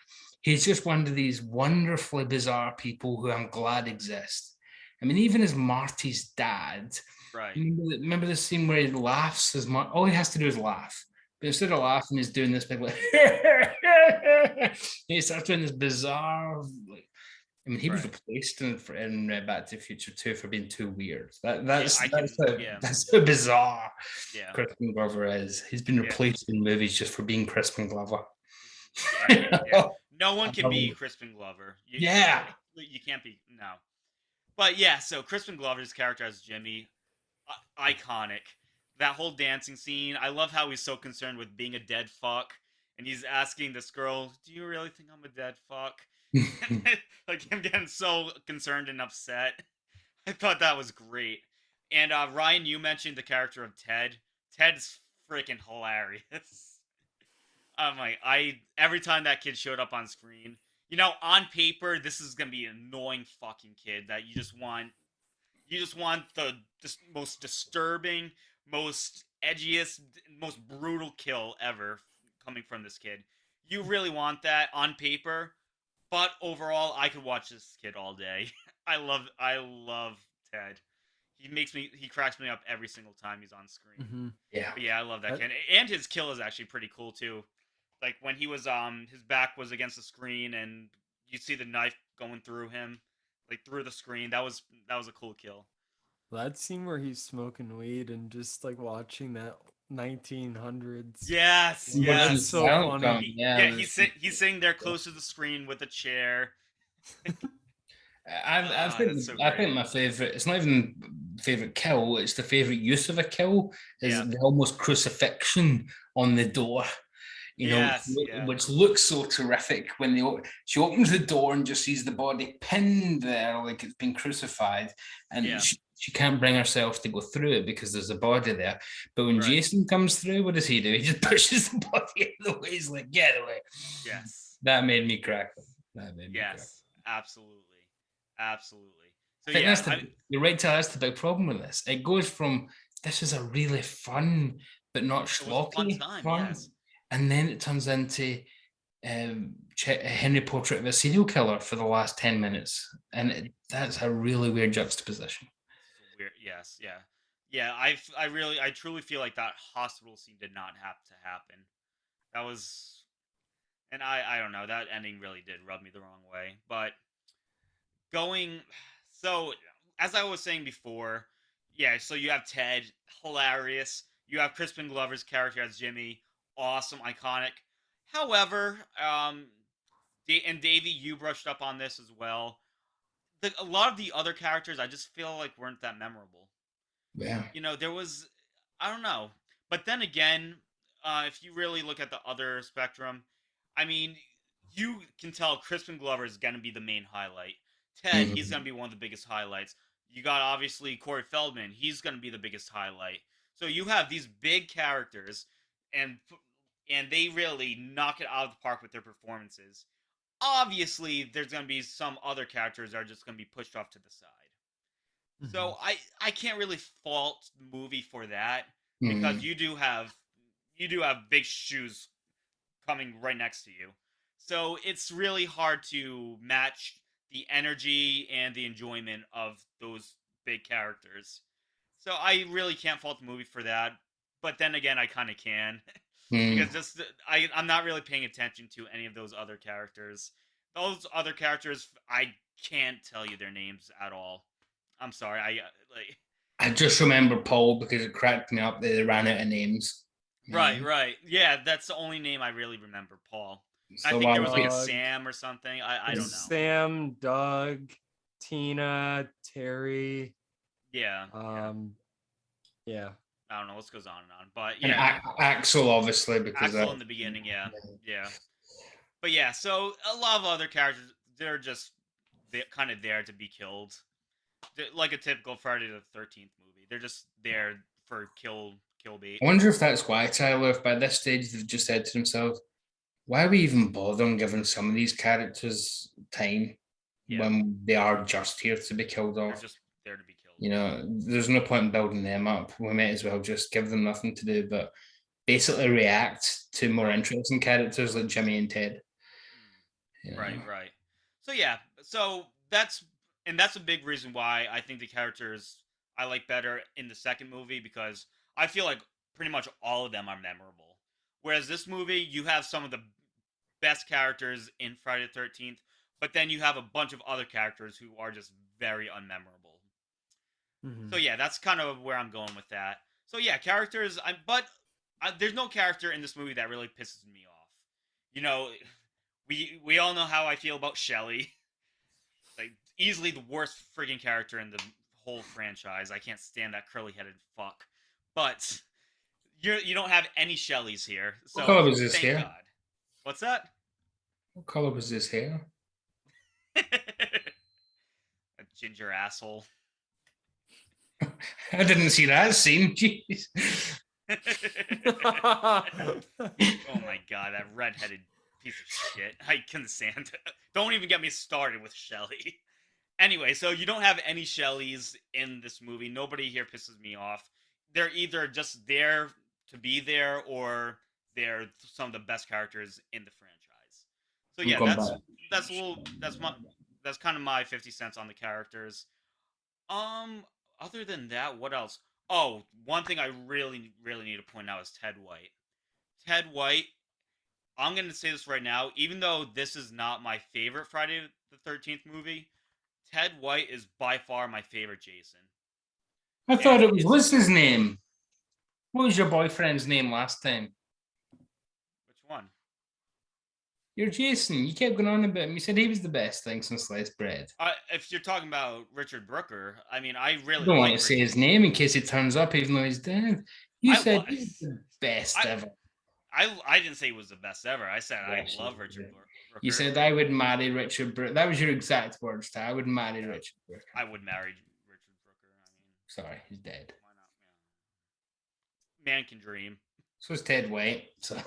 He's just one of these wonderfully bizarre people who I'm glad exist. I mean, even as Marty's dad, Right. remember the scene where he laughs as much? All he has to do is laugh. But instead of laughing, he's doing this big like he starts doing this bizarre like. I mean, he was Right. replaced in Back to the Future 2 for being too weird. Yeah. That's how bizarre Yeah. Crispin Glover is. He's been Yeah. replaced in movies just for being Crispin Glover. Yeah. No one can I be love it. Crispin Glover. Yeah. You can't be no. But yeah, so Crispin Glover's character as Jimmy, iconic. That whole dancing scene. I love how he's so concerned with being a dead fuck, and he's asking this girl, "Do you really think I'm a dead fuck?" Like him getting so concerned and upset. I thought that was great. And Ryan, you mentioned the character of Ted. Ted's freaking hilarious. I'm like, every time that kid showed up on screen, you know, on paper, this is gonna be an annoying fucking kid that you just want the most disturbing, most edgiest, most brutal kill ever coming from this kid. You really want that on paper, but overall, I could watch this kid all day. I love Ted. He cracks me up every single time he's on screen. Mm-hmm. Yeah. But yeah, I love that kid, and his kill is actually pretty cool too. Like when he was his back was against the screen, and you see the knife going through him, like through the screen. That was a cool kill. That scene where he's smoking weed and just like watching that 1900s. Yes, Well, yes. that's so funny. Yeah, he's sitting there close to the screen with a chair. I think so I think great. my favorite. It's not even favorite kill. It's the favorite use of a kill. Is Yeah. the almost crucifixion on the door. You know, Yes, yeah. which looks so terrific when she opens the door and just sees the body pinned there like it's been crucified, and Yeah. she can't bring herself to go through it because there's a body there. But when Right. Jason comes through, what does he do? He just pushes the body out of the way. He's like, get away. Yes. That made me crack. That made me crack. Yes. Absolutely. Absolutely. So I think yeah, you're right to that's the big problem with this. It goes from this is a really fun but not It was a fun schlocky time, fun. yes. And then it turns into Henry Portrait of a Serial Killer for the last 10 minutes. And that's a really weird juxtaposition. Weird. Yes, yeah. Yeah, I truly feel like that hospital scene did not have to happen. That was, and I don't know, that ending really did rub me the wrong way. But going, so as I was saying before, yeah, so you have Ted, hilarious. You have Crispin Glover's character as Jimmy, awesome, iconic. However, and Davey, you brushed up on this as well. A lot of the other characters I just feel like weren't that memorable. Yeah. There was, I don't know. But then again, if you really look at the other spectrum, I mean, you can tell Crispin Glover is going to be the main highlight. Ted, he's going to be one of the biggest highlights. You got obviously Corey Feldman, he's going to be the biggest highlight. So you have these big characters, and they really knock it out of the park with their performances. Obviously, there's going to be some other characters that are just going to be pushed off to the side. So I can't really fault the movie for that because you do have big shoes coming right next to you. So it's really hard to match the energy and the enjoyment of those big characters. So I really can't fault the movie for that. But then again, I kind of can because just I'm not really paying attention to any of those other characters. Those other characters, I can't tell you their names at all. I'm sorry. I just remember Paul because it cracked me up that they ran out of names. Right. Yeah, that's the only name I really remember, Paul. I So think there was like a Doug. Sam or something. I don't know. Sam, Doug, Tina, Terry. Yeah. Yeah. I don't know what goes on and on, but and yeah, Axel obviously because Axel in the beginning. Yeah. But yeah, so a lot of other characters, they're just kind of there to be killed, like a typical Friday the 13th movie. They're just there for kill bait. I wonder if that's why, Tyler, if by this stage they've just said to themselves, why are we even bothering giving some of these characters time when they are just here to be killed off? They're just there to be killed. There's no point in building them up. We might as well just give them nothing to do but basically react to more interesting characters like Jimmy and Ted. Right. So that's a big reason why I think the characters I like better in the second movie, because I feel like pretty much all of them are memorable. Whereas this movie, you have some of the best characters in Friday the 13th, but then you have a bunch of other characters who are just very unmemorable. So yeah, that's kind of where I'm going with that. So yeah, characters, but there's no character in this movie that really pisses me off. We all know how I feel about Shelly. Like, easily the worst friggin' character in the whole franchise. I can't stand that curly-headed fuck. But you don't have any Shellys here. So what color was his thank hair? God. What's that? What color was his hair? A ginger asshole. I didn't see that scene. Jeez. Oh my God, that redheaded piece of shit. I can't stand it. Don't even get me started with Shelly. Anyway, so you don't have any Shellys in this movie. Nobody here pisses me off. They're either just there to be there, or they're some of the best characters in the franchise. So yeah, that's kind of my 50 cents on the characters. Other than that, what else? Oh, one thing I really, really need to point out is Ted White. Ted White, I'm going to say this right now, even though this is not my favorite Friday the 13th movie, Ted White is by far my favorite Jason. I thought it was, what's his name? What was your boyfriend's name last time? Which one? You're Jason. You kept going on about him. You said he was the best thing since sliced bread. If you're talking about Richard Brooker, I mean, I really don't want to say his name in case he turns up, even though he's dead. You said he was the best ever. I didn't say he was the best ever. I said I love Richard Brooker. You said I would marry Richard Brooker. That was your exact words. I would marry Richard Brooker. I would marry Richard Brooker. Sorry, he's dead. Why not? Yeah. Man can dream. So is Ted White. So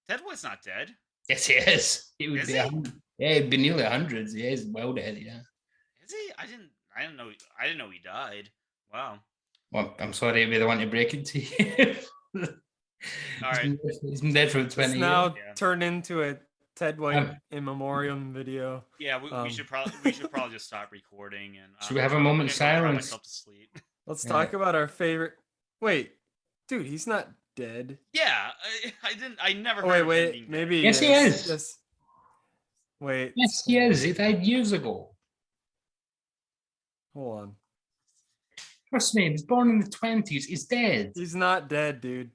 Ted White's not dead. Yes, he is. He would be. Yeah, he'd be nearly 100. Yeah, he's well dead. Yeah. Is he? I didn't know he died. Wow. Well, I'm sorry to be the one to break it to you. All right. He's been dead for 20 It's years. now Yeah. turned into a Ted White Um, in memoriam video. Yeah, we should probably just stop recording and Should we have a I'm moment gonna of go cry silence? myself to sleep. Let's Yeah. talk about our favorite. Wait, dude, he's not dead. Yeah, I never Oh, heard of him wait, being maybe dead. Yes, he is. Yes. Wait. Yes, he is. He died years ago. Hold on. Trust me, he was born in the 20s. He's dead. He's not dead, dude.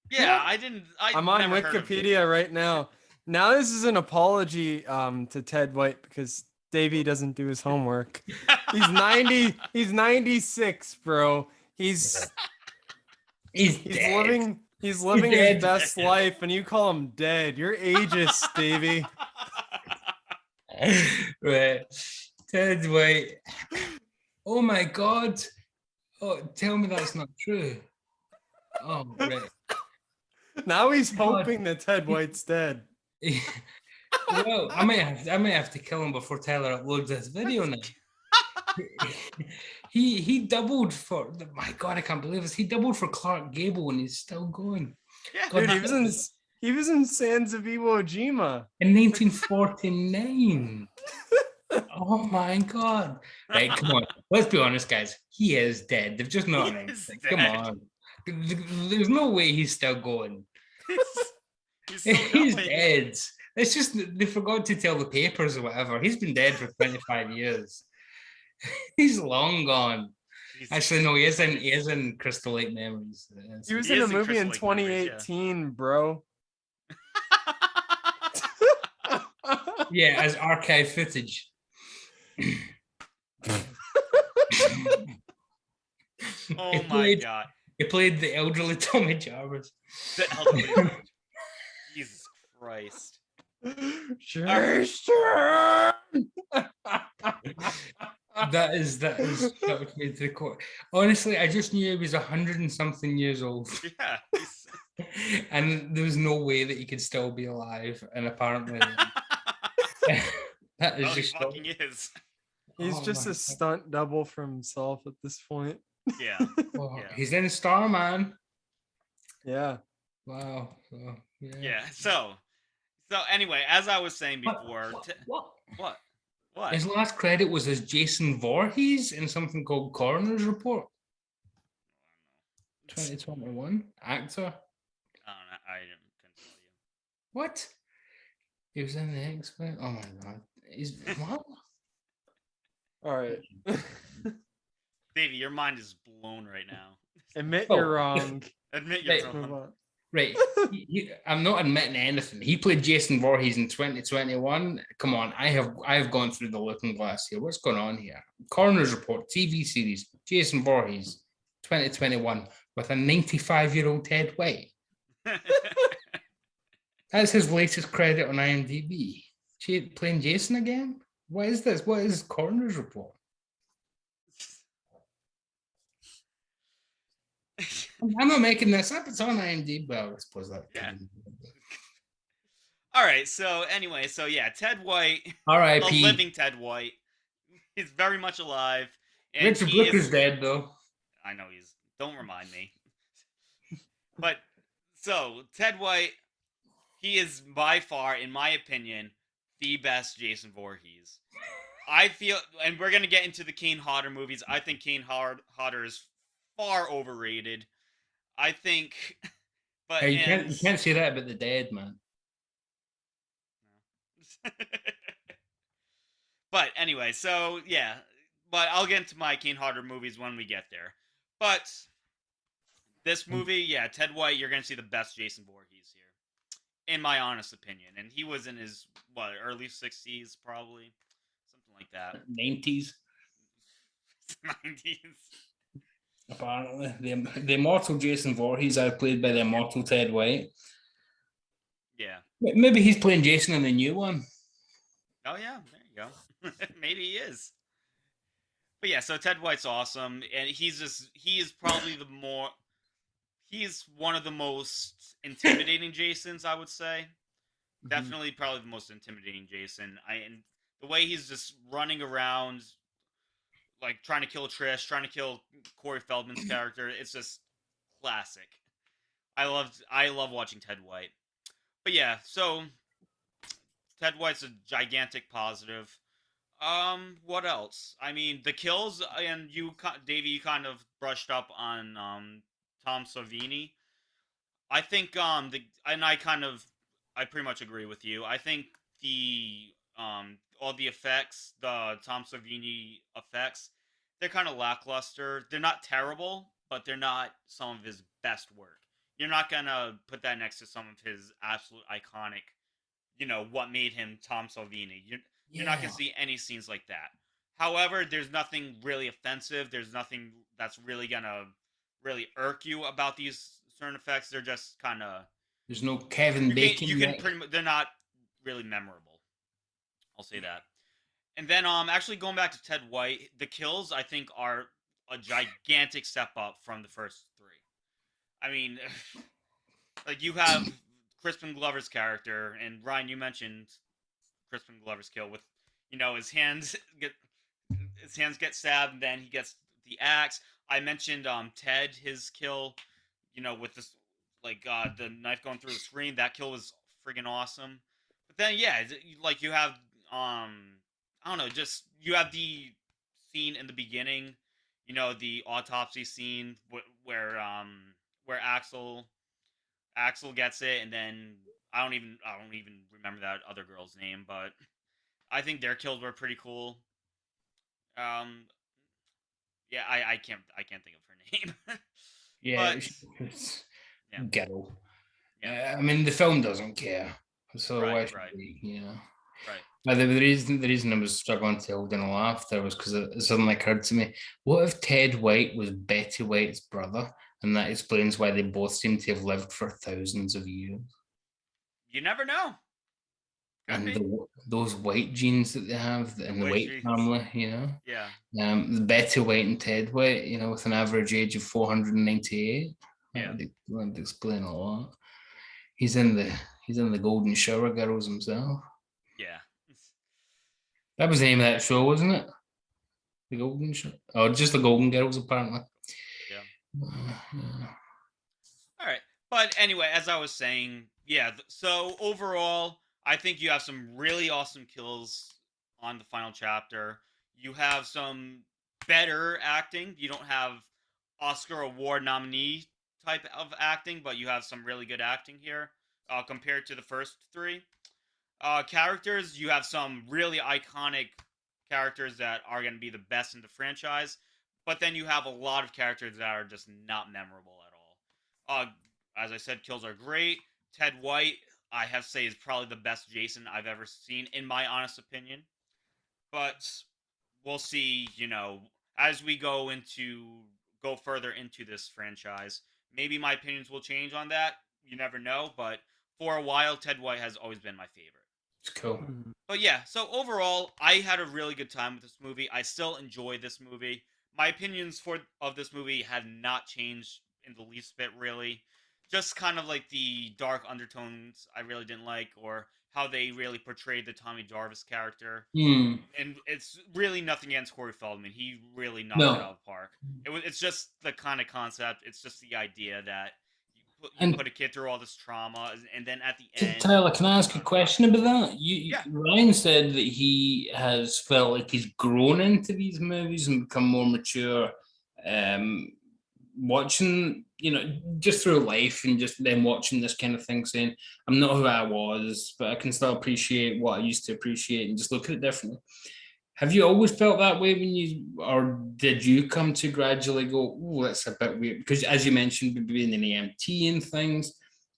Yeah, What? I'm on never heard of him. Wikipedia right now. Now this is an apology to Ted White because Davey doesn't do his homework. He's 90. He's 96, bro. He's dead. living. He's living his dead. best life, and you call him dead. You're ageist, Davey. Right. Ted White. Oh my God. Oh, tell me that's not true. Oh, right. Now he's God. hoping that Ted White's dead. Well, I might have to kill him before Tyler uploads this video now. He doubled for my God, I can't believe this. He doubled for Clark Gable and he's still going. Yeah, God, Dude, he was in Sands of Iwo Jima. in 1949. Oh my God. Right, come on. Let's be honest, guys. He is dead. They've just not He announced is it. Come dead. on. There's no way he's still going. he's still He's going. dead. It's just they forgot to tell the papers or whatever. He's been dead for 25 years. He's long gone. Jesus. Actually, no, he is in Crystal Lake Memories. He was He in a is in movie in Crystal Lake Memories, yeah. 2018, bro. Yeah, as archive footage. Oh my God. He played the elderly Tommy Jarvis. The elderly. Jesus Christ. Jason! That shocked me to the core. Honestly, I just knew he was 100 and something years old. Yeah. And there was no way that he could still be alive. And apparently that is Oh, he just fucking is. He's Oh just my a stunt double for himself at this point. Yeah. Oh, Yeah. He's in Starman. Yeah. Wow. So, Yeah. So anyway, as I was saying before, What? what? His last credit was as Jason Voorhees in something called Coroner's Report. 2021 actor. I don't know. I couldn't tell you. What? He was in the X-Men. Oh my God. He's what? All right. Davey, your mind is blown right now. Admit Oh. you're wrong. Admit you're Right. Move wrong. on. Right. I'm not admitting anything. He played Jason Voorhees in 2021. Come on, I have gone through the looking glass here. What's going on here? Coroner's Report TV series. Jason Voorhees, 2021, with a 95-year-old Ted White. That's his latest credit on IMDb. Playing Jason again? What is this? What is Coroner's Report? I'm not making this up. It's on IMDb. Well, I suppose that. Yeah. All right. So anyway, Ted White, a R.I.P. living Ted White, he's very much alive. And Richard he Brooker's is dead, though. I know he's. Don't remind me. But so Ted White, he is by far, in my opinion, the best Jason Voorhees. I feel, and we're gonna get into the Kane Hodder movies. I think Kane Hodder is far overrated. I think, but Hey, you can't say that about the dead, man. But anyway, so yeah, but I'll get into my Kane Hodder movies when we get there. But this movie, yeah, Ted White, you're gonna see the best Jason Voorhees here, in my honest opinion. And he was in his early 60s, probably something like that. 90s. 90s. Apparently, the immortal Jason Voorhees, played by the immortal Ted White. Yeah. Maybe he's playing Jason in the new one. Oh yeah, there you go. Maybe he is. But yeah, so Ted White's awesome, and he is probably he's one of the most intimidating Jasons, I would say. Mhm. Definitely probably the most intimidating Jason. And the way he's just running around, like trying to kill Trish, trying to kill Corey Feldman's character, it's just classic. I love watching Ted White. But yeah, so Ted White's a gigantic positive. What else? I mean, the kills, and Davey, you kind of brushed up on Tom Savini. I think and I pretty much agree with you. I think the all the effects, the Tom Savini effects, they're kind of lackluster. They're not terrible, but they're not some of his best work. You're not gonna put that next to some of his absolute iconic, what made him Tom Savini. You're not gonna Yeah, see any scenes like that. However, there's nothing really offensive. There's nothing that's really gonna really irk you about these certain effects. They're just kind of there's no Kevin you Bacon can yet. pretty much they're not really memorable. I'll say that. And then actually going back to Ted White, the kills I think are a gigantic step up from the first three. I mean, like you have Crispin Glover's character, and Ryan, you mentioned Crispin Glover's kill with, his hands get stabbed, and then he gets the axe. I mentioned Ted, his kill, with this like the knife going through the screen. That kill was friggin' awesome. But then yeah, like you have I don't know, just you have the scene in the beginning, the autopsy scene where Axel gets it, and then I don't even remember that other girl's name, but I think their kills were pretty cool. Um, yeah, I can't think of her name, Yeah, but it's yeah, ghetto. yeah, I mean, the film doesn't care, so right, why should right, we? right. The reason I was struggling to hold in a laugh there was because it suddenly occurred to me: what if Ted White was Betty White's brother, and that explains why they both seem to have lived for thousands of years? You never know. Could And be those white genes that they have the in the way White she's. family. Yeah, Betty White and Ted White, with an average age of 498. yeah, That would explain a lot. He's in the he's in the Golden Shower Girls himself. yeah, That was the name of that show, wasn't it? The Golden Show. Oh, just the Golden Girls, apparently. yeah. Yeah. All right. But anyway, as I was saying, yeah, so overall, I think you have some really awesome kills on the final chapter. You have some better acting. You don't have Oscar award nominee type of acting, but you have some really good acting here compared to the first three. Characters, you have some really iconic characters that are going to be the best in the franchise, but then you have a lot of characters that are just not memorable at all. As I said, kills are great. Ted White, I have to say, is probably the best Jason I've ever seen, in my honest opinion. But we'll see, as we go further into this franchise. Maybe my opinions will change on that. You never know, but for a while, Ted White has always been my favorite. It's cool. Mhm. But yeah, so overall, I had a really good time with this movie. I still enjoy this movie. My opinions of this movie have not changed in the least bit, really. Just kind of like the dark undertones I really didn't like, or how they really portrayed the Tommy Jarvis character. Hmm. And it's really nothing against Corey Feldman. He really knocked it No. out of the park. It's just the kind of concept. It's just the idea that you And put a kid through all this trauma, and then at the end, Tyler, can I ask a question about that? yeah, Ryan said that he has felt like he's grown into these movies and become more mature, um, watching, just through life and just then watching this kind of thing, saying, "I'm not who I was, but I can still appreciate what I used to appreciate and just look at it differently." Have you always felt that way or did you come to gradually go, oh, that's a bit weird? Because as you mentioned, being an EMT and things,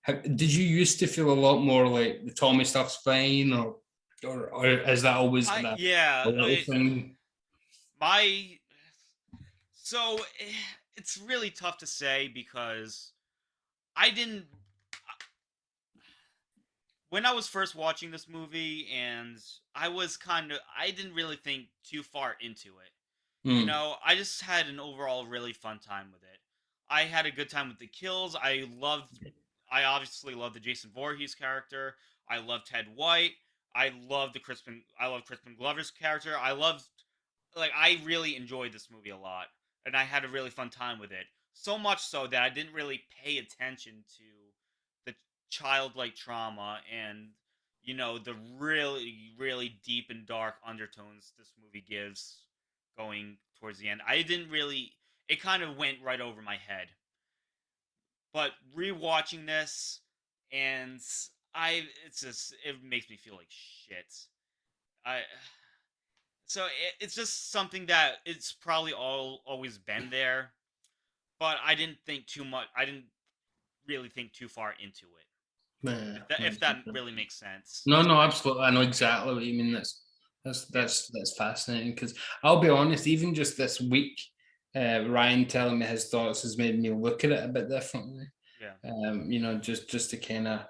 did you used to feel a lot more like the Tommy stuff's fine, or is that always I that a yeah, little thing? my so it's really tough to say because I didn't when I was first watching this movie, and I didn't really think too far into it. Hmm. I just had an overall really fun time with it. I had a good time with the kills. I obviously love the Jason Voorhees character. I love Ted White. I love Crispin Glover's character. I really enjoyed this movie a lot, and I had a really fun time with it. So much so that I didn't really pay attention to the childlike trauma and the really really deep and dark undertones this movie gives going towards the end. I didn't really. It kind of went right over my head. But rewatching this, and it's just it makes me feel like shit. I it's just something that it's probably always been there, but I didn't think too much. I didn't really think too far into it. Yeah, If that really makes sense. no, absolutely. I know exactly what you mean. That's fascinating because I'll be honest, even just this week, Ryan telling me his thoughts has made me look at it a bit differently. Yeah. Just to kind of Right.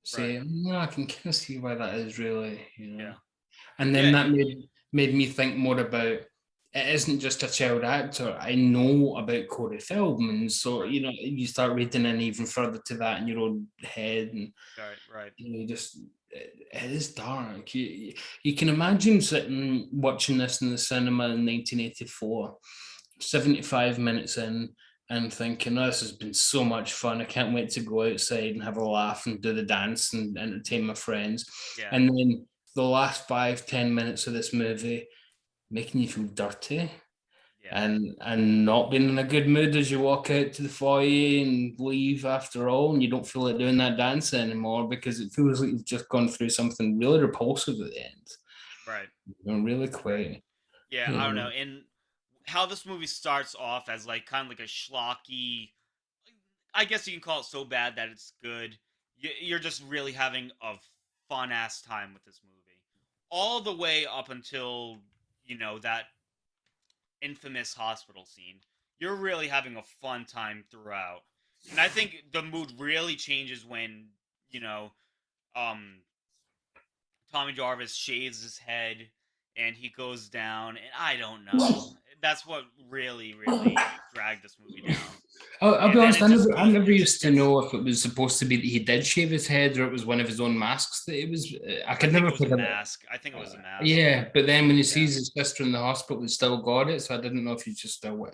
say, no, I can kind of see why that is really, Yeah. And then Yeah. that made me think more about it isn't just a child actor. I know about Cody Feldman, so Right. you start reading in even further to that in your own head, and Right. just it is dark. You can imagine sitting watching this in the cinema in 1984, Yeah. 75 minutes in, and thinking, oh, this has been so much fun. I can't wait to go outside and have a laugh and do the dance and entertain my friends. Yeah. And then the last 5-10 minutes of this movie making you feel dirty Yeah. and not being in a good mood as you walk out to the foyer and leave after all, and you don't feel like doing that dance anymore because it feels like you've just gone through something really repulsive at the end. Right. Really quite. Yeah. I don't know. And how this movie starts off as like kind of like a schlocky. I guess you can call it so bad that it's good. You're just really having a fun ass time with this movie, all the way up until that infamous hospital scene. You're really having a fun time throughout, and I think the mood really changes when you know, um, Tommy Jarvis shaves his head and he goes down, and I don't know. That's what really, really dragged this movie down. I'll be And then honest, it just I goes. never It just used to gets. know if it was supposed to be that he did shave his head or it was one of his own masks that it was. I I could think never it was a figure that. mask. I think it was a mask. Yeah, but then when he Yeah. sees his sister in the hospital, he's still got it. So I didn't know if he's just still,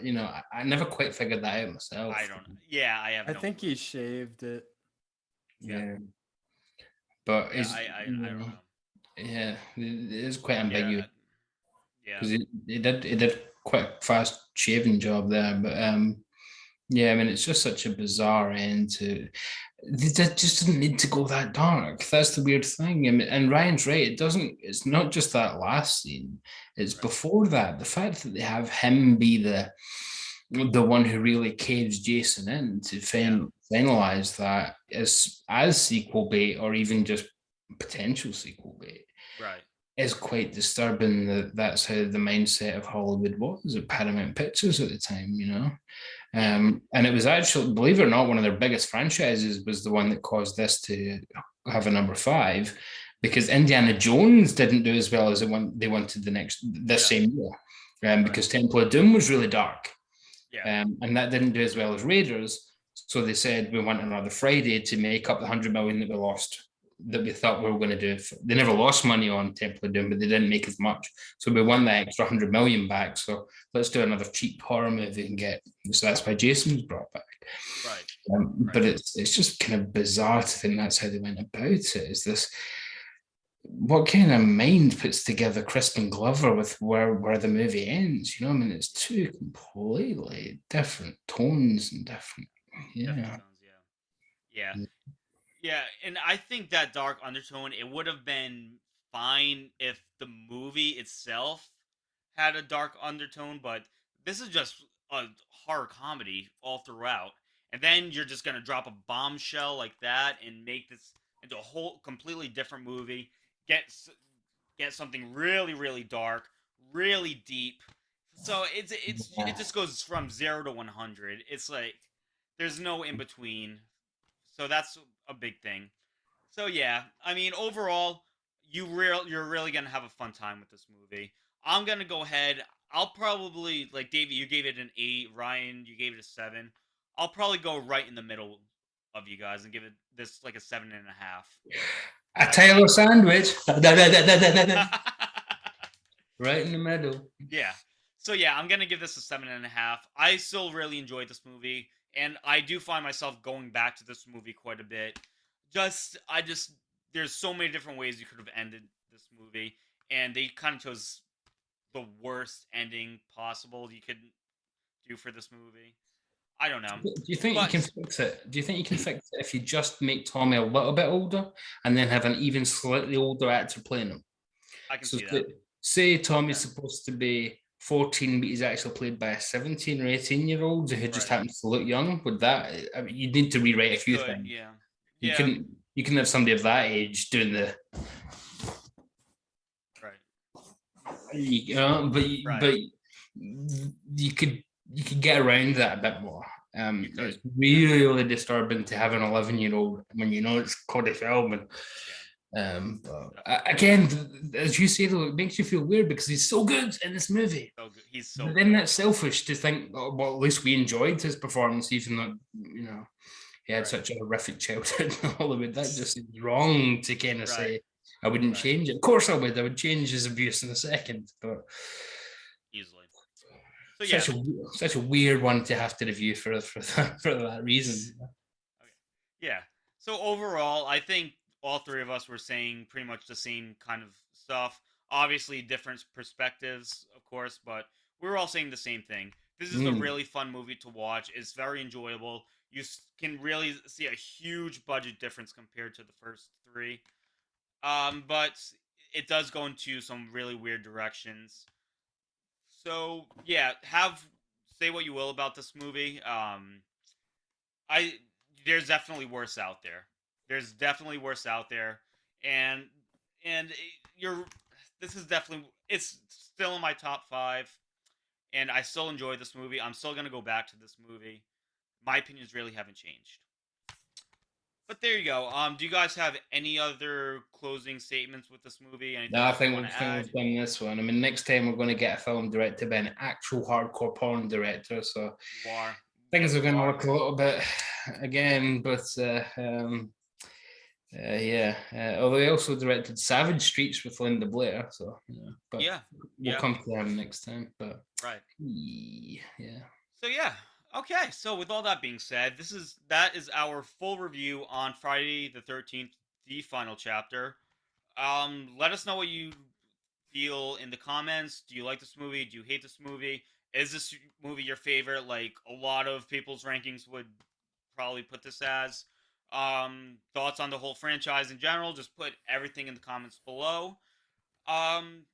I never quite figured that out myself. I don't. Yeah, I have I no think clue. he shaved it. Yeah, but Yeah, is I don't know. yeah, it is quite Yeah. ambiguous Yeah. because he did quite a fast shaving job there, but yeah, I mean it's just such a bizarre end to. That just didn't need to go that dark. That's the weird thing. And Ryan's right. It doesn't. It's not just that last scene. It's Right. before that. The fact that they have him be the one who really caves Jason in to finalize that as sequel bait or even just potential sequel bait Right. is quite disturbing. That's how the mindset of Hollywood was at Paramount Pictures at the time. And it was actually, believe it or not, one of their biggest franchises was the one that caused this to have a number 5, because Indiana Jones didn't do as well as they wanted this same year, because Temple of Doom was really dark, and that didn't do as well as Raiders. So they said we want another Friday to make up the 100 million that we lost, that we thought we were going to do. They never lost money on Temple of Doom, but they didn't make as much. So we won that extra 100 million back. So let's do another cheap horror movie and get. So that's why Jason was brought back. Right. But it's just kind of bizarre to think that's how they went about it. Is this what kind of mind puts together Crispin Glover with where the movie ends? I mean, it's two completely different tones and different. Different tones. Yeah, and I think that dark undertone, it would have been fine if the movie itself had a dark undertone, but this is just a horror comedy all throughout. And then you're just gonna drop a bombshell like that and make this into a whole completely different movie. Get something really really dark, really deep. So it just goes from 0 to 100. It's like there's no in between. So that's a big thing. So yeah, I mean overall, you're really gonna have a fun time with this movie. I'm gonna go ahead. I'll probably like Davey. You gave it an 8. Ryan, you gave it a 7. I'll probably go right in the middle of you guys and give it this like a 7.5. A Taylor sandwich. Right in the middle. Yeah. So yeah, I'm gonna give this a 7.5. I still really enjoyed this movie, and I do find myself going back to this movie quite a bit. I just there's so many different ways you could have ended this movie, and they kind of chose the worst ending possible you could do for this movie. I don't know, Do you think you can but fix it? Do you think you can fix it if you just make Tommy a little bit older and then have an even slightly older actor playing him? I can So see that. say Tommy's Okay. supposed to be 14, but he's actually played by a 17 or 18-year-old who just Right. happens to look young. Would that, I mean, you'd need to rewrite a It few could, things. yeah. You Yeah. couldn't have somebody of that age doing the Right. but Right. but you could get around that a bit more. You could. It's really disturbing to have an 11-year-old when you know it's Cody Feldman. But again, as you say, though, it makes you feel weird because he's so good in this movie. So good. He's so But good. then that's selfish to think, oh, well, at least we enjoyed his performance, even though he had Right. such a horrific childhood in Hollywood. That just seems wrong to kind of Right. say. I wouldn't Right. change it. Of course, I would. I would change his abuse in a second, but Easily. So yeah. such a weird one to have to review for that reason. Okay. Yeah. So overall, I think all three of us were saying pretty much the same kind of stuff. Obviously, different perspectives, of course, but we were all saying the same thing. This is a Mm. really fun movie to watch. It's very enjoyable. You can really see a huge budget difference compared to the first three. But it does go into some really weird directions. So yeah, say what you will about this movie. I There's definitely worse out there. There's definitely worse out there, and and you're this is definitely it's still in my top 5, and I still enjoy this movie. I'm still gonna go back to this movie. My opinions really haven't changed. But there you go. Do you guys have any other closing statements with this movie? Anything No, I else you think want to we've add? done this one. I mean, next time we're going to get a film directed by an actual hardcore porn director, so You are. things Yes, are you going to are. look a little bit again, but yeah. Although he also directed Savage Streets with Linda Blair, so but Yeah. we'll Yeah. come to him next time. But Right. yeah. So yeah. Okay. So with all that being said, that is our full review on Friday the 13th, the final chapter. Let us know what you feel in the comments. Do you like this movie? Do you hate this movie? Is this movie your favorite? Like a lot of people's rankings would probably put this as. Thoughts on the whole franchise in general? Just put everything in the comments below. Um,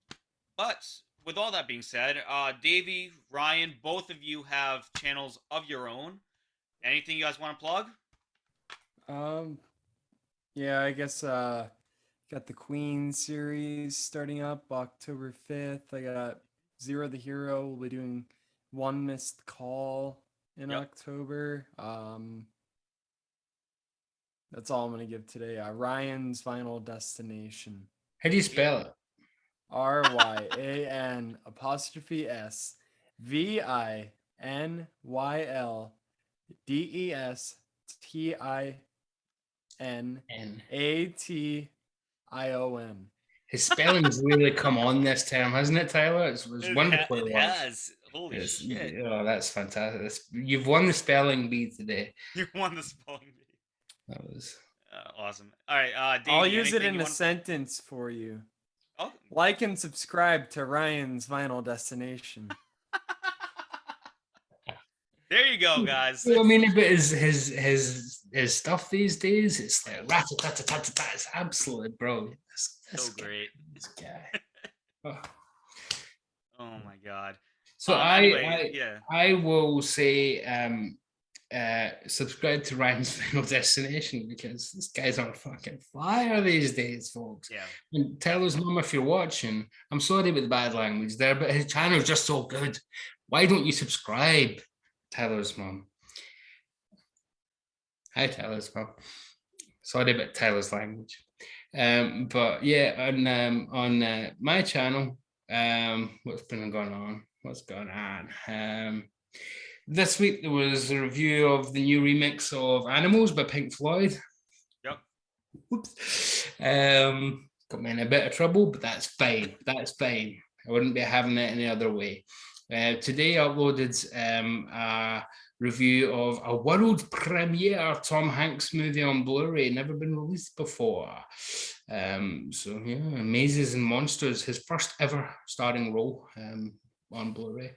but with all that being said, Davey, Ryan, both of you have channels of your own. Anything you guys want to plug? Yeah, I guess got the Queen series starting up October 5th. I got Zero the Hero. We'll be doing One Missed Call in Yep. October. That's all I'm gonna give today. Ryan's Final Destination. How do you spell it? RYAN apostrophe S VINYLDESTINATION. His spelling's really come on this term, hasn't it, Tyler? It's wonderful to It watch. has. Holy shit. Oh, that's fantastic. You've won the spelling bee today. You won the spelling bee. That was Awesome. All right, Davey, I'll use it anything in you a want? sentence for you. Oh. Like and subscribe to Ryan's Final Destination. There you go, guys. I mean, but his stuff these days, it's like rat-a-tat-a-tat-a-tat. It's absolutely brilliant. So great. This guy. Oh. Oh my god. So Anyway, I will say subscribe to Ryan's Final Destination because this guy's on a fucking flyer these days, folks. Yeah. And tell his mum if you're watching. I'm sorry with the bad language there, but his channel is just so good. Why don't you subscribe? Tyler's mum. Hi, Tyler's mum. Sorry about Tyler's language. But yeah, on my channel, what's been going on? What's going on? This week there was a review of the new remix of Animals by Pink Floyd. Yep. Whoops. Got me in a bit of trouble, but that's fine. That's fine. I wouldn't be having it any other way. Today uploaded a review of a world premiere Tom Hanks movie on Blu-ray, never been released before. So yeah, Mazes and Monsters, his first ever starring role on Blu-ray.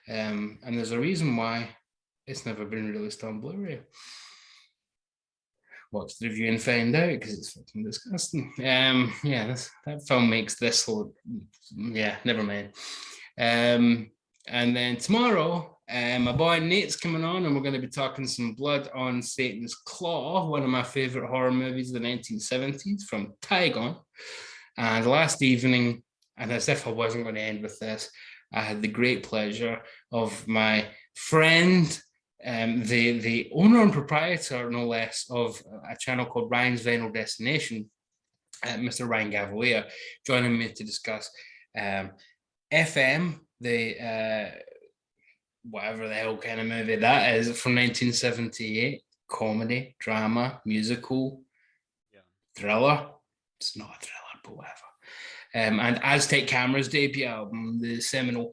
And there's a reason why it's never been released on Blu-ray. Watch the review and find out, because it's fucking disgusting. Yeah, that film makes this look, yeah, never mind. And then tomorrow, my boy Nate's coming on, and we're going to be talking some Blood on Satan's Claw, one of my favorite horror movies of the 1970s from Tygon. And last evening, and as if I wasn't going to end with this, I had the great pleasure of my friend, the owner and proprietor, no less, of a channel called Ryan's Vinyl Destination, Mr. Ryan Gavalier, joining me to discuss FM, the whatever the hell kind of movie that is, from 1978, comedy, drama, musical, thriller. It's not a thriller, but whatever. And Aztec Camera's debut album, the seminal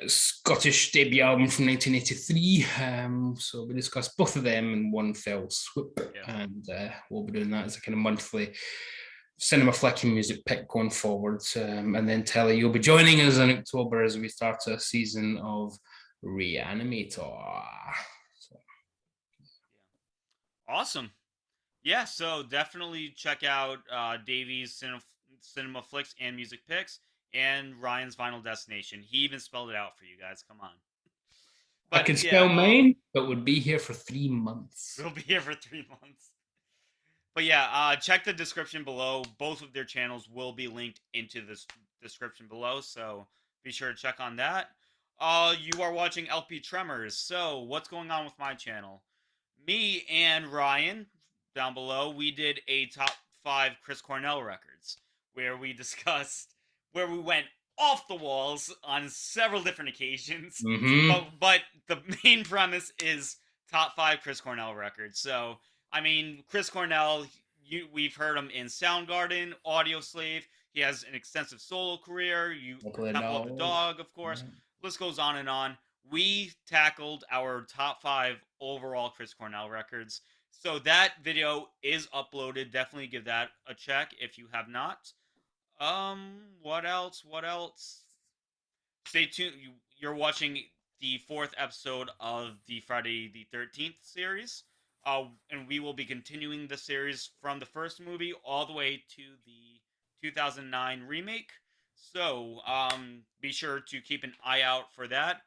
Scottish debut album from 1983. So we discussed both of them in one fell swoop, and we'll be doing that as a kind of monthly cinema flicking music pick going forwards. And then Telly, you'll be joining us in October as we start a season of Reanimator. So. Awesome. Yeah, so definitely check out Davy's Cinema Flicks and Music Picks and Ryan's Vinyl Destination. He even spelled it out for you guys. Come on. But I can spell mine, but would be here for 3 months. We'll be here for 3 months. But yeah, check the description below. Both of their channels will be linked into this description below, so be sure to check on that. You are watching LP Tremors. So what's going on with my channel? Me and Ryan down below, we did a top 5 Chris Cornell records where we discussed, where we went off the walls on several different occasions. But the main premise is top 5 Chris Cornell records. So I mean, Chris Cornell, we've heard him in Soundgarden, Audioslave. He has an extensive solo career. Temple of the Dog, of course. List goes on and on. We tackled our top 5 overall Chris Cornell records. So that video is uploaded. Definitely give that a check if you have not. What else? Stay tuned. You're watching the 4th episode of the Friday the 13th series. And we will be continuing the series from the first movie all the way to the 2009 remake. So be sure to keep an eye out for that.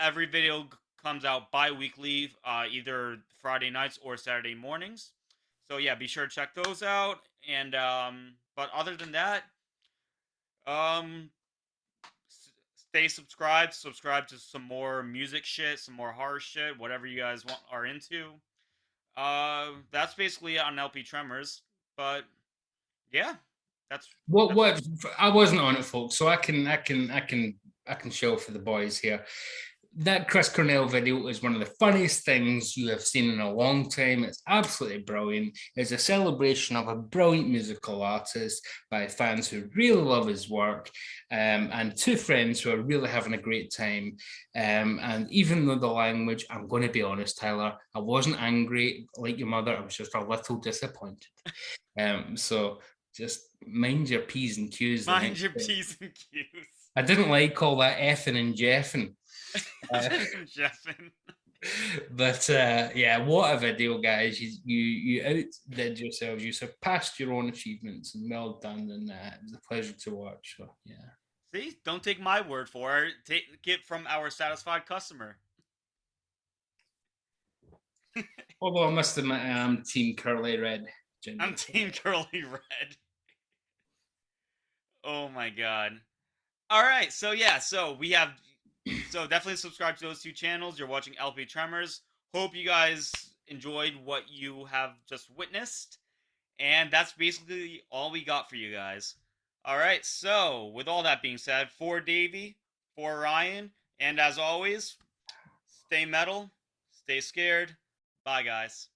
Every video comes out bi-weekly, either Friday nights or Saturday mornings. So yeah, be sure to check those out. And but other than that, stay subscribed. Subscribe to some more music shit, some more horror shit, whatever you guys are into. That's basically it on LP Tremors, but yeah, that's what I wasn't on it, folks, so I can show for the boys here. That Chris Cornell video is one of the funniest things you have seen in a long time. It's absolutely brilliant. It's a celebration of a brilliant musical artist by fans who really love his work, and 2 friends who are really having a great time. And even though the language, I'm going to be honest, Tyler, I wasn't angry like your mother. I was just a little disappointed. So just mind your P's and Q's. Mind your P's and Q's. I didn't like all that effing and jeffing. But yeah, what a video, guys. You outdid yourselves. You surpassed your own achievements, and well done. And it was a pleasure to watch. So yeah. See, don't take my word for it. Take it from our satisfied customer. Although I must admit, I'm Team Curly Red. I'm Team Curly Red. Oh my god. All right, so yeah, so definitely subscribe to those 2 channels. You're watching LP Tremors. Hope you guys enjoyed what you have just witnessed. And that's basically all we got for you guys. All right, so with all that being said, for Davey, for Ryan, and as always, stay metal, stay scared. Bye, guys.